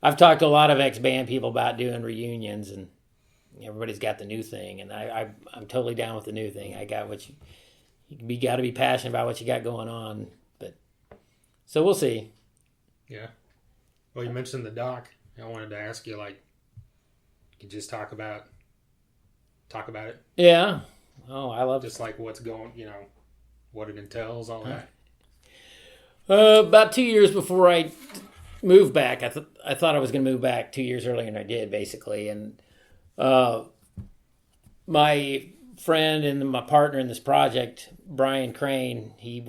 I've talked to a lot of ex-band people about doing reunions, and everybody's got the new thing, and I'm totally down with the new thing. I got what you got to be passionate about what you got going on, but so we'll see. Yeah. Well, you mentioned the doc. I wanted to ask you, like, you could just talk about it. Yeah. Oh, I love just like what's going, you know, what it entails, all that. About 2 years before I moved back, I thought I was going to move back 2 years earlier than I did, basically. And my friend and my partner in this project, Bryan Crain, he's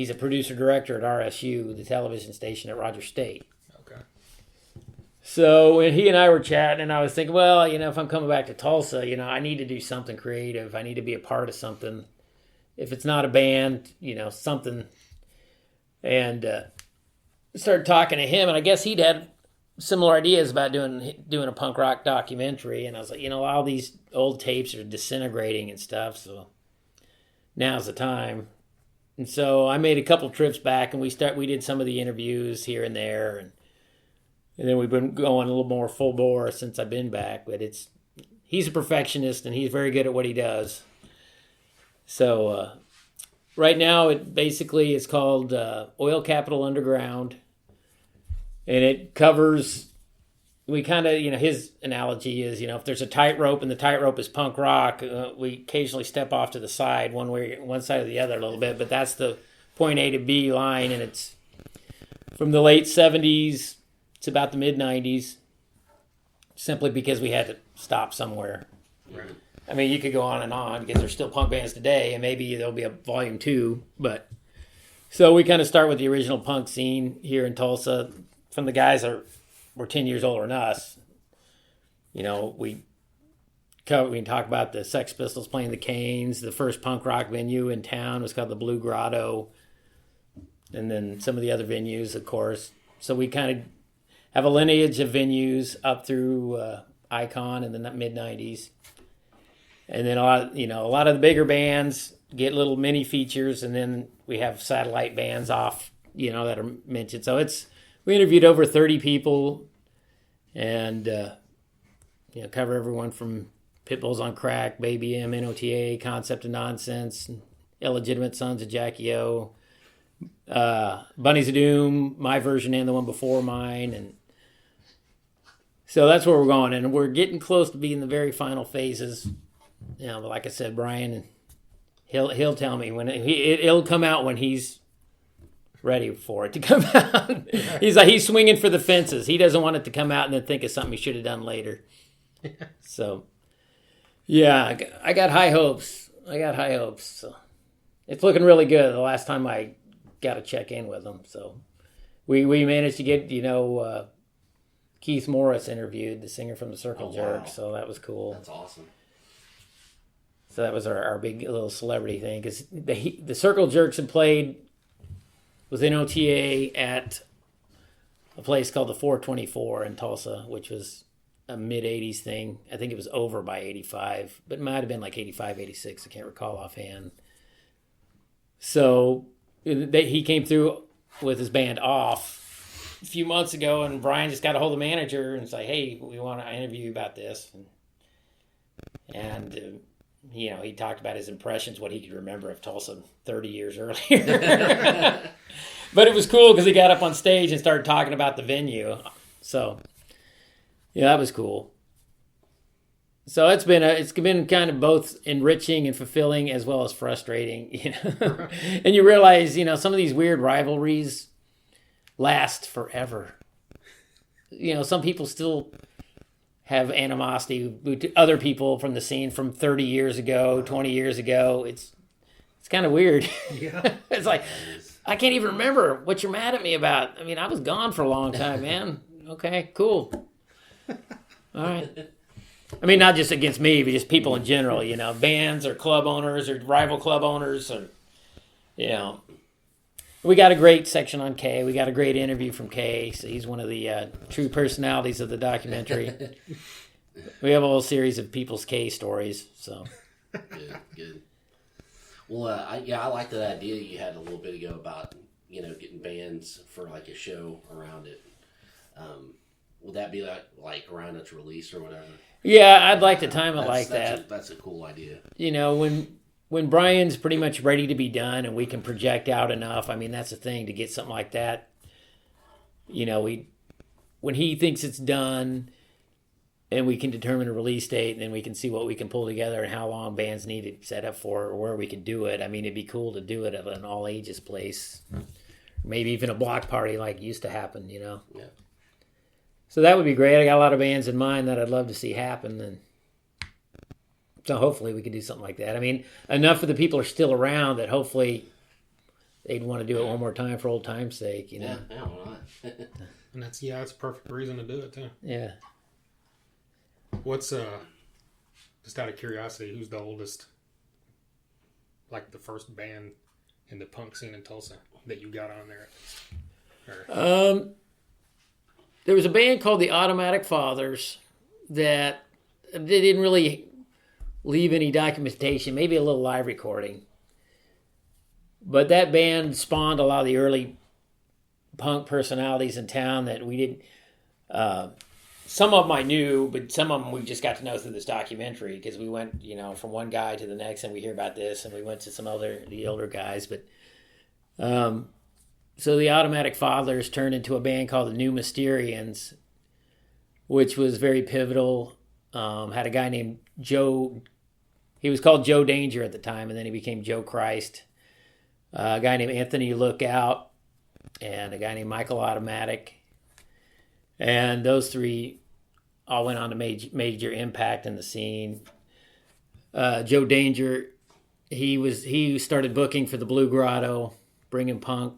a producer-director at RSU, the television station at Rogers State. Okay. So when he and I were chatting, and I was thinking, well, you know, if I'm coming back to Tulsa, you know, I need to do something creative. I need to be a part of something. If it's not a band, you know, something. And started talking to him, and I guess he'd had similar ideas about doing a punk rock documentary. And I was like, you know, all these old tapes are disintegrating and stuff, so now's the time. And so I made a couple trips back, and we did some of the interviews here and there, and then we've been going a little more full bore since I've been back. But he's a perfectionist, and he's very good at what he does. So right now, it basically is called Oil Capital Underground, and it covers we kind of, his analogy is, if there's a tightrope and the tightrope is punk rock, we occasionally step off to the side, one side or the other a little bit, but that's the point A to B line, and it's from the late 70s to about the mid 90s, simply because we had to stop somewhere. Right. I mean, you could go on because there's still punk bands today, and maybe there'll be a volume 2, but so we kind of start with the original punk scene here in Tulsa from the guys that were 10 years older than us. We can talk about the Sex Pistols playing the Canes. The first punk rock venue in town was called the Blue Grotto, and then some of the other venues, of course. So we kind of have a lineage of venues up through Icon in the mid 90s, and then a lot of the bigger bands get little mini features, and then we have satellite bands off, that are mentioned. So we interviewed over 30 people, and cover everyone from Pitbulls on Crack, Baby M, NOTA, Concept of Nonsense, Illegitimate Sons of Jackie O, Bunnies of Doom, my version and the one before mine, and so that's where we're going, and we're getting close to being the very final phases. But like I said, Bryan, he'll tell me when it'll come out when he's ready for it to come out. He's swinging for the fences. He doesn't want it to come out and then think of something he should have done later. So, yeah, I got high hopes. So it's looking really good. The last time I got to check in with him, so we managed to get Keith Morris interviewed, the singer from the Circle Jerks. So that was cool. That's awesome. So that was our big little celebrity thing, because the Circle Jerks had played with NOTA at a place called the 424 in Tulsa, which was a mid-'80s thing. I think it was over by 85, but it might have been like 85, 86. I can't recall offhand. So he came through with his band Off a few months ago, and Bryan just got a hold of the manager and said, hey, we want to interview you about this. And he talked about his impressions, what he could remember of Tulsa 30 years earlier. But it was cool because he got up on stage and started talking about the venue. So, that was cool. So it's been kind of both enriching and fulfilling as well as frustrating, Right. And you realize, some of these weird rivalries last forever. Some people still have animosity to other people from the scene from 30 years ago, 20 years ago. It's kind of weird. Yeah. It's like, I can't even remember what you're mad at me about. I mean, I was gone for a long time, man. Okay, cool. All right. I mean, not just against me, but just people in general, bands or club owners or rival club owners, or, We got a great section on Kay. We got a great interview from Kay. So he's one of the true personalities of the documentary. We have a whole series of people's Kay stories. So good. Well, I like that idea you had a little bit ago about getting bands for like a show around it. Would that be like around its release or whatever? Yeah, I'd like to time it like that. That's a cool idea. When Bryan's pretty much ready to be done and we can project out enough, I mean, that's the thing, to get something like that. When he thinks it's done and we can determine a release date, and then we can see what we can pull together and how long bands need it set up for, or where we could do it. I mean, it'd be cool to do it at an all ages place. Maybe even a block party like used to happen, Yeah. So that would be great. I got a lot of bands in mind that I'd love to see happen, and so hopefully we could do something like that. I mean, enough of the people are still around that hopefully they'd want to do it one more time for old time's sake, Yeah, why not? And that's a perfect reason to do it too. Yeah. What's just out of curiosity, who's the oldest, like the first band in the punk scene in Tulsa that you got on there at least? There was a band called the Automatic Fathers that they didn't really leave any documentation, maybe a little live recording. But that band spawned a lot of the early punk personalities in town that we didn't... some of them I knew, but some of them we just got to know through this documentary, because we went, from one guy to the next, and we hear about this, and we went to the older guys. But so the Automatic Fathers turned into a band called the New Mysterians, which was very pivotal. Had a guy named Joe. He was called Joe Danger at the time, and then he became Joe Christ. A guy named Anthony Lookout, and a guy named Michael Automatic. And those three all went on to major impact in the scene. Joe Danger, he started booking for the Blue Grotto, bringing punk.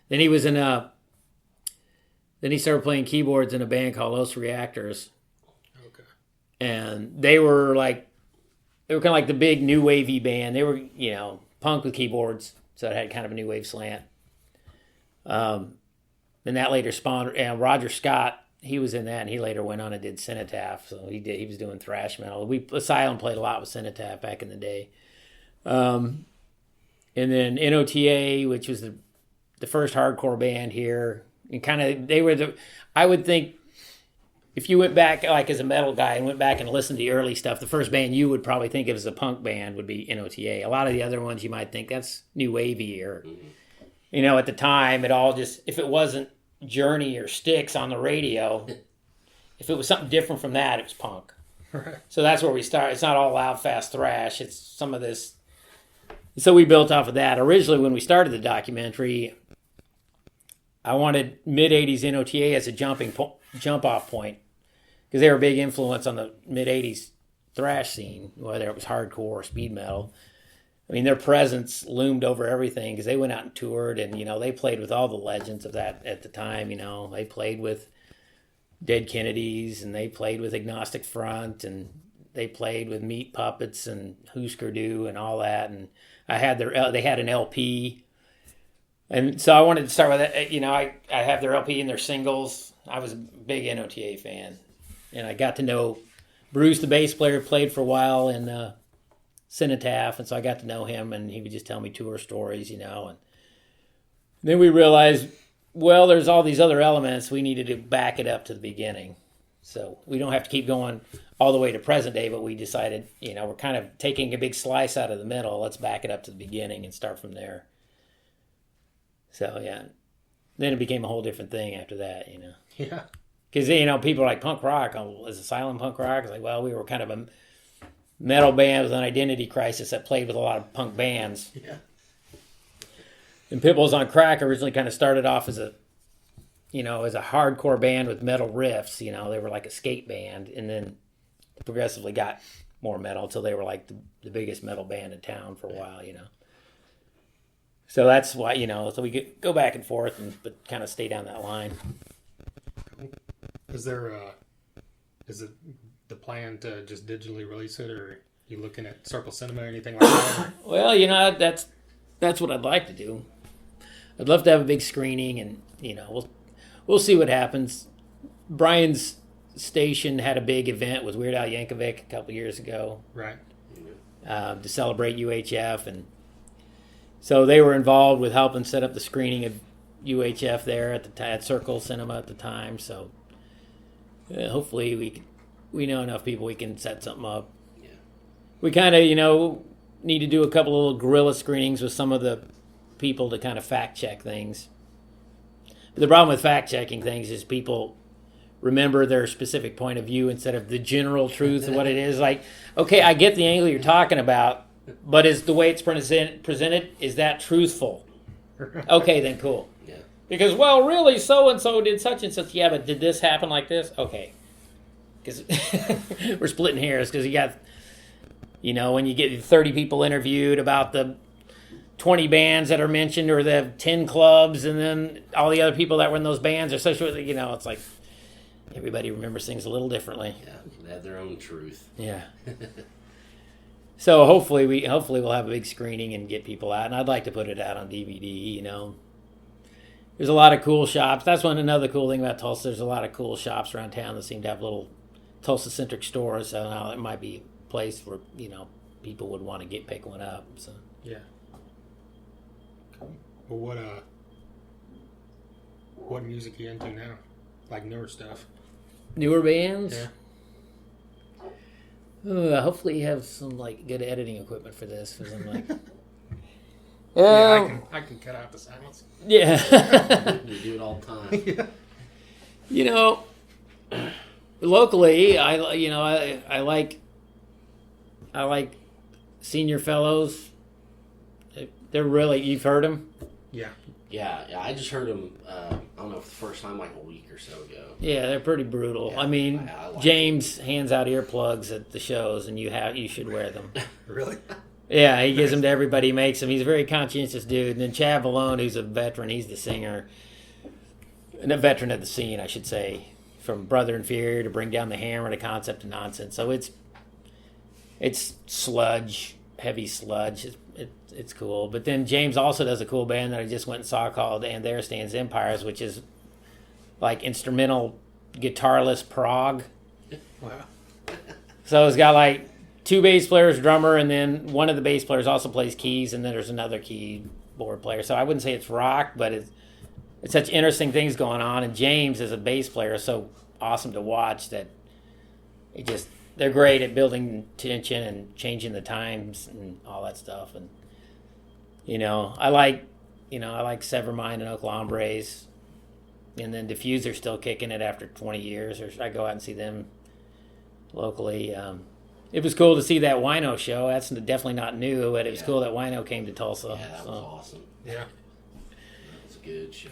Then he was then he started playing keyboards in a band called Los Reactors. Okay. And they were kind of like the big new wavy band. They were, punk with keyboards, so it had kind of a new wave slant. And that later spawned, and Roger Scott, he was in that, and he later went on and did Cenotaph. So he was doing thrash metal. Asylum played a lot with Cenotaph back in the day. And then NOTA, which was the first hardcore band here, and kind of I would think, if you went back like as a metal guy and went back and listened to the early stuff, the first band you would probably think of as a punk band would be NOTA. A lot of the other ones you might think that's new wavy, or at the time it all just, if it wasn't Journey or Styx on the radio, if it was something different from that, it was punk. Right. So that's where we start. It's not all loud, fast thrash. It's some of this. So we built off of that. Originally, when we started the documentary, I wanted mid-'80s NOTA as a jump-off point, because they were a big influence on the mid-'80s thrash scene, whether it was hardcore or speed metal. I mean, their presence loomed over everything, because they went out and toured, and, they played with all the legends of that at the time. They played with Dead Kennedys, and they played with Agnostic Front, and they played with Meat Puppets and Husker Du and all that. And they had an LP. And so I wanted to start with that. I have their LP and their singles. I was a big NOTA fan. And I got to know Bruce, the bass player, played for a while in Cenotaph, and so I got to know him, and he would just tell me tour stories, and then we realized, well, there's all these other elements. We needed to back it up to the beginning. So we don't have to keep going all the way to present day, but we decided, we're kind of taking a big slice out of the middle. Let's back it up to the beginning and start from there. So, yeah. Then it became a whole different thing after that, Yeah. Because, people are like, punk rock, is Asylum punk rock? It's like, well, we were kind of a metal band with an identity crisis that played with a lot of punk bands. Yeah. And Pitbulls on Crack originally kind of started off as a hardcore band with metal riffs. They were like a skate band, and then progressively got more metal until they were like the biggest metal band in town for a while. So that's why so we could go back and forth, but kind of stay down that line. Is it the plan to just digitally release it, or are you looking at Circle Cinema or anything like that? Well, that's what I'd like to do. I'd love to have a big screening, and we'll see what happens. Brian's station had a big event with Weird Al Yankovic a couple years ago, Right. To celebrate UHF, and so they were involved with helping set up the screening of UHF there at Circle Cinema at the time. So hopefully we know enough people we can set something up. Yeah. We kind of need to do a couple of little guerrilla screenings with some of the people to kind of fact check things. But the problem with fact checking things is people remember their specific point of view instead of the general truth of what it is. Like, okay, I get the angle you're talking about, but is the way it's presented, is that truthful? Okay, then cool. Yeah. Because, well, really, so-and-so did such and such. Yeah, but did this happen like this? Okay. Because we're splitting hairs, because you got, when you get 30 people interviewed about the 20 bands that are mentioned, or the 10 clubs, and then all the other people that were in those bands are such, it's like everybody remembers things a little differently. Yeah, they have their own truth. Yeah. So hopefully we'll have a big screening and get people out, and I'd like to put it out on DVD. There's a lot of cool shops. That's another cool thing about Tulsa. There's a lot of cool shops around town that seem to have little Tulsa-centric stores. So it might be a place where people would want to pick one up. So Yeah. Well, what music are you into now? Like newer stuff? Newer bands? Yeah. Hopefully you have some good editing equipment for this, because I'm like, yeah, I can cut out the silence. Yeah. We do it all the time. Yeah. locally, I like Senior Fellows. They're really, you've heard them? Yeah. Yeah, I just heard them, I don't know, for the first time like a week or so ago. Yeah, they're pretty brutal. Yeah, I mean, I like James hands out earplugs at the shows, and you should wear them. Really? Yeah, he gives them to everybody. He makes them. He's a very conscientious dude. And then Chad Malone, who's a veteran, he's the singer, and a veteran of the scene, I should say, from Brother Inferior to Bring Down the Hammer to Concept of Nonsense. So it's sludge, heavy sludge. It's cool. But then James also does a cool band that I just went and saw called And There Stands Empires, which is like instrumental guitarless prog. Wow. So it's got like 2 bass players, drummer, and then one of the bass players also plays keys, and then there's another keyboard player. So I wouldn't say it's rock, but it's such interesting things going on. And James, as a bass player, is so awesome to watch that they're great at building tension and changing the times and all that stuff. And I like Severmind and Oak Hombres, and then Diffuser's still kicking it after 20 years. Or I go out and see them locally. It was cool to see that Wino show. That's definitely not new, but it was cool that Wino came to Tulsa. Yeah, that was awesome. Yeah. That was a good show.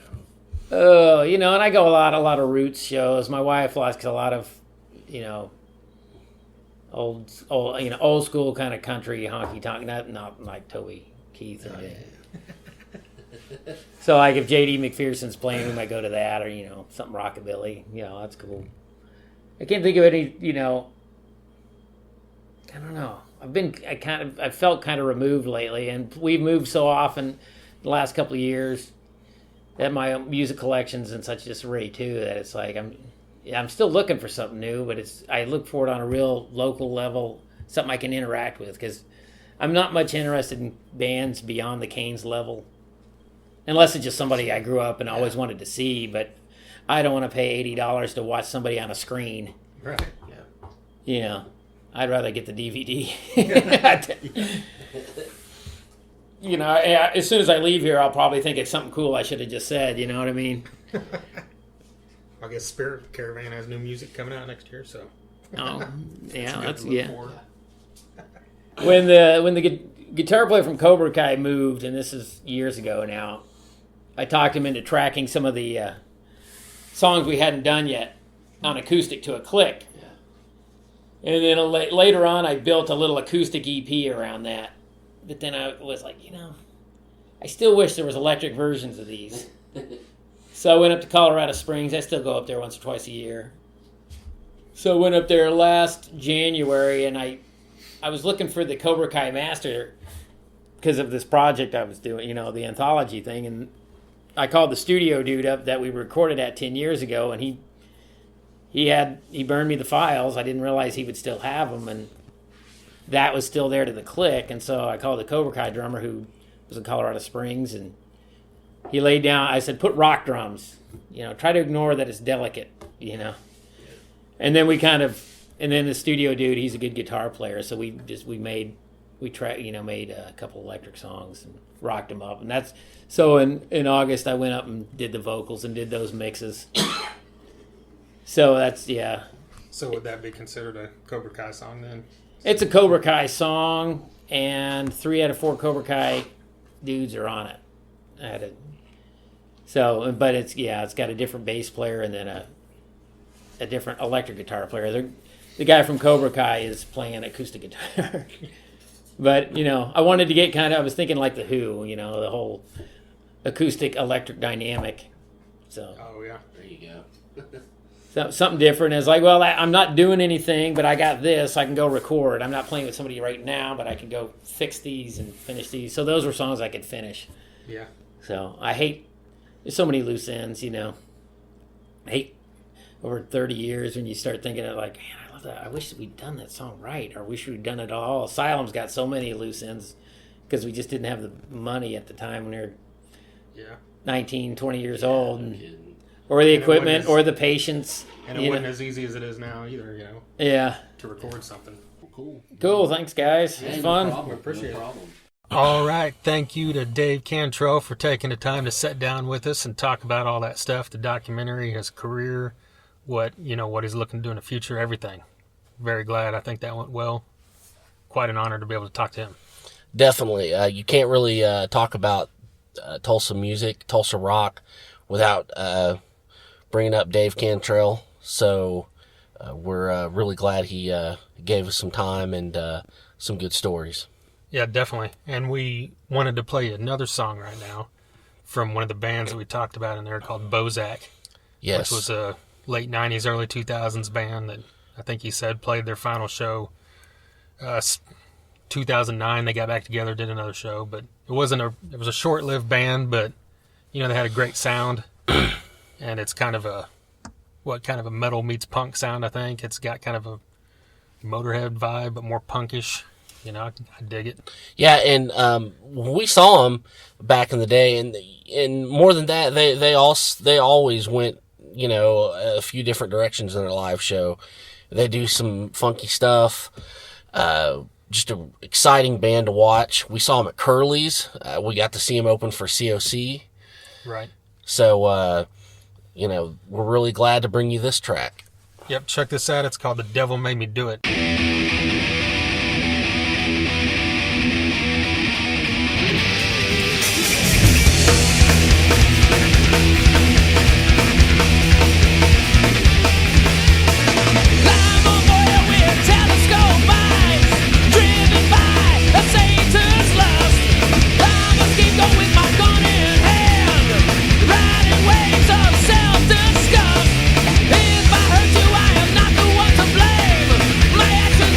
Oh, and I go a lot of roots shows. My wife likes a lot of, old school kind of country honky tonk, not like Toby Keith or anything. So like if J.D. McPherson's playing, we might go to that, or something rockabilly. That's cool. I can't think of any. I don't know. I felt kind of removed lately, and we've moved so often the last couple of years that my music collection's in such disarray too that it's like I'm still looking for something new, but I look for it on a real local level, something I can interact with, because I'm not much interested in bands beyond the Canes level, unless it's just somebody I grew up and always wanted to see. But I don't want to pay $80 to watch somebody on a screen. Right. Yeah. I'd rather get the DVD. As soon as I leave here, I'll probably think it's something cool I should have just said. You know what I mean? I guess Spirit Caravan has new music coming out next year, so. Oh, yeah, That's forward. When the guitar player from Cobra Kai moved, and this is years ago now, I talked him into tracking some of the songs we hadn't done yet on acoustic to a click. And then later on, I built a little acoustic EP around that. But then I was like, I still wish there was electric versions of these. So I went up to Colorado Springs. I still go up there once or twice a year. So I went up there last January, and I was looking for the Cobra Kai master because of this project I was doing, the anthology thing. And I called the studio dude up that we recorded at 10 years ago, and he burned me the files. I didn't realize he would still have them, and that was still there to the click. And so I called the Cobra Kai drummer, who was in Colorado Springs, and he laid down. I said, "Put rock drums. Try to ignore that it's delicate. And then and then the studio dude, he's a good guitar player, so we made a couple electric songs and rocked them up. And that's so in August I went up and did the vocals and did those mixes. So that's, yeah. So would that be considered a Cobra Kai song then? It's a Cobra Kai song, and 3 out of 4 Cobra Kai dudes are on it. But it's got a different bass player and then a different electric guitar player. The guy from Cobra Kai is playing acoustic guitar. But, I wanted to get I was thinking like The Who, the whole acoustic electric dynamic. So. Oh, yeah. There you go. Something different. It's like, well, I'm not doing anything, but I got this. I can go record. I'm not playing with somebody right now, but I can go fix these and finish these. So those were songs I could finish. Yeah. So there's so many loose ends, I hate over 30 years when you start thinking of like, man, I love that. I wish we'd done that song right, or wish we'd done it all. Asylum's got so many loose ends because we just didn't have the money at the time when we were 19, 20 years old. Or the equipment, or the patience. And it wasn't as easy as it is now either, Yeah. to record something. Cool, thanks guys. It's fun. No problem. Appreciate it. No problem. All right. Thank you to Dave Cantrell for taking the time to sit down with us and talk about all that stuff, the documentary, his career, what he's looking to do in the future, everything. Very glad. I think that went well. Quite an honor to be able to talk to him. Definitely. You can't really talk about Tulsa music, Tulsa rock, without bringing up Dave Cantrell. So we're really glad he gave us some time and some good stories. Yeah, definitely. And we wanted to play another song right now from one of the bands that we talked about in there called Bozack. Yes. Which was a late 90s, early 2000s band that I think he said played their final show 2009. They got back together, did another show, but it was a short-lived band, but they had a great sound. And it's kind of a metal meets punk sound, I think. It's got kind of a Motorhead vibe, but more punkish. I dig it. Yeah, and we saw them back in the day, and more than that, they always went a few different directions in their live show. They do some funky stuff. Just an exciting band to watch. We saw them at Curly's. We got to see them open for COC. Right. So we're really glad to bring you this track. Yep, check this out. It's called "The Devil Made Me Do It." If I hurt you, I am not the one to blame. My actions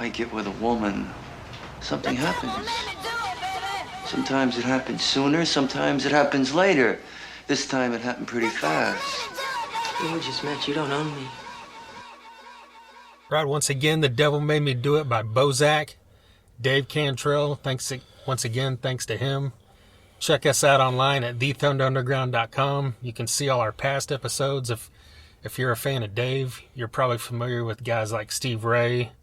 I get with a woman, something happens. Sometimes it happens sooner, sometimes it happens later. This time it happened pretty fast. We just met. You don't own me. Right, once again, The Devil Made Me Do It by Bozack. Dave Cantrell, thanks to him. Check us out online at thethunderunderground.com. You can see all our past episodes. If you're a fan of Dave, you're probably familiar with guys like Steve Ray,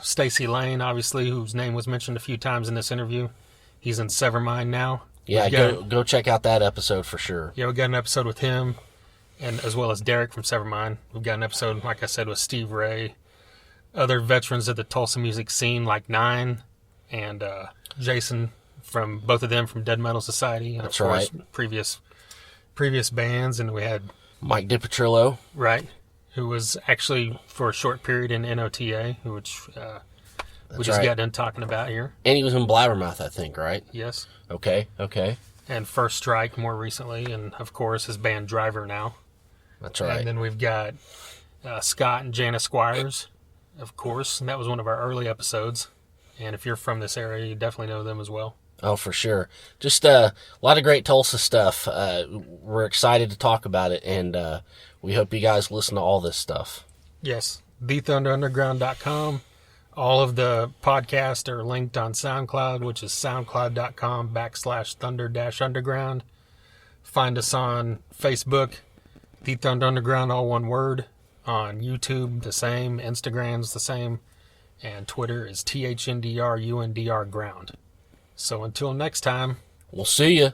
Stacy Lane, obviously, whose name was mentioned a few times in this interview. He's in Severmind now. Yeah, go check out that episode for sure. Yeah, we got an episode with him, and as well as Derek from Severmind. We've got an episode, like I said, with Steve Ray, other veterans of the Tulsa music scene like Nine, and Jason from both of them from Dead Metal Society. And That's of course, right. Previous bands, and we had Mike DiPetrillo. Right, who was actually for a short period in NOTA, which we just got done talking about here. And he was in Blabbermouth, I think, right? Yes. Okay. And First Strike more recently, and of course his band Driver now. That's right. And then we've got Scott and Janice Squires, of course, and that was one of our early episodes. And if you're from this area, you definitely know them as well. Oh, for sure. Just a lot of great Tulsa stuff. We're excited to talk about it, and we hope you guys listen to all this stuff. Yes, thethunderunderground.com. All of the podcasts are linked on SoundCloud, which is soundcloud.com/thunder-underground. Find us on Facebook, The Thunder Underground, all one word. On YouTube, the same. Instagram's the same. And Twitter is THNDRUNDR Ground. So until next time, we'll see you.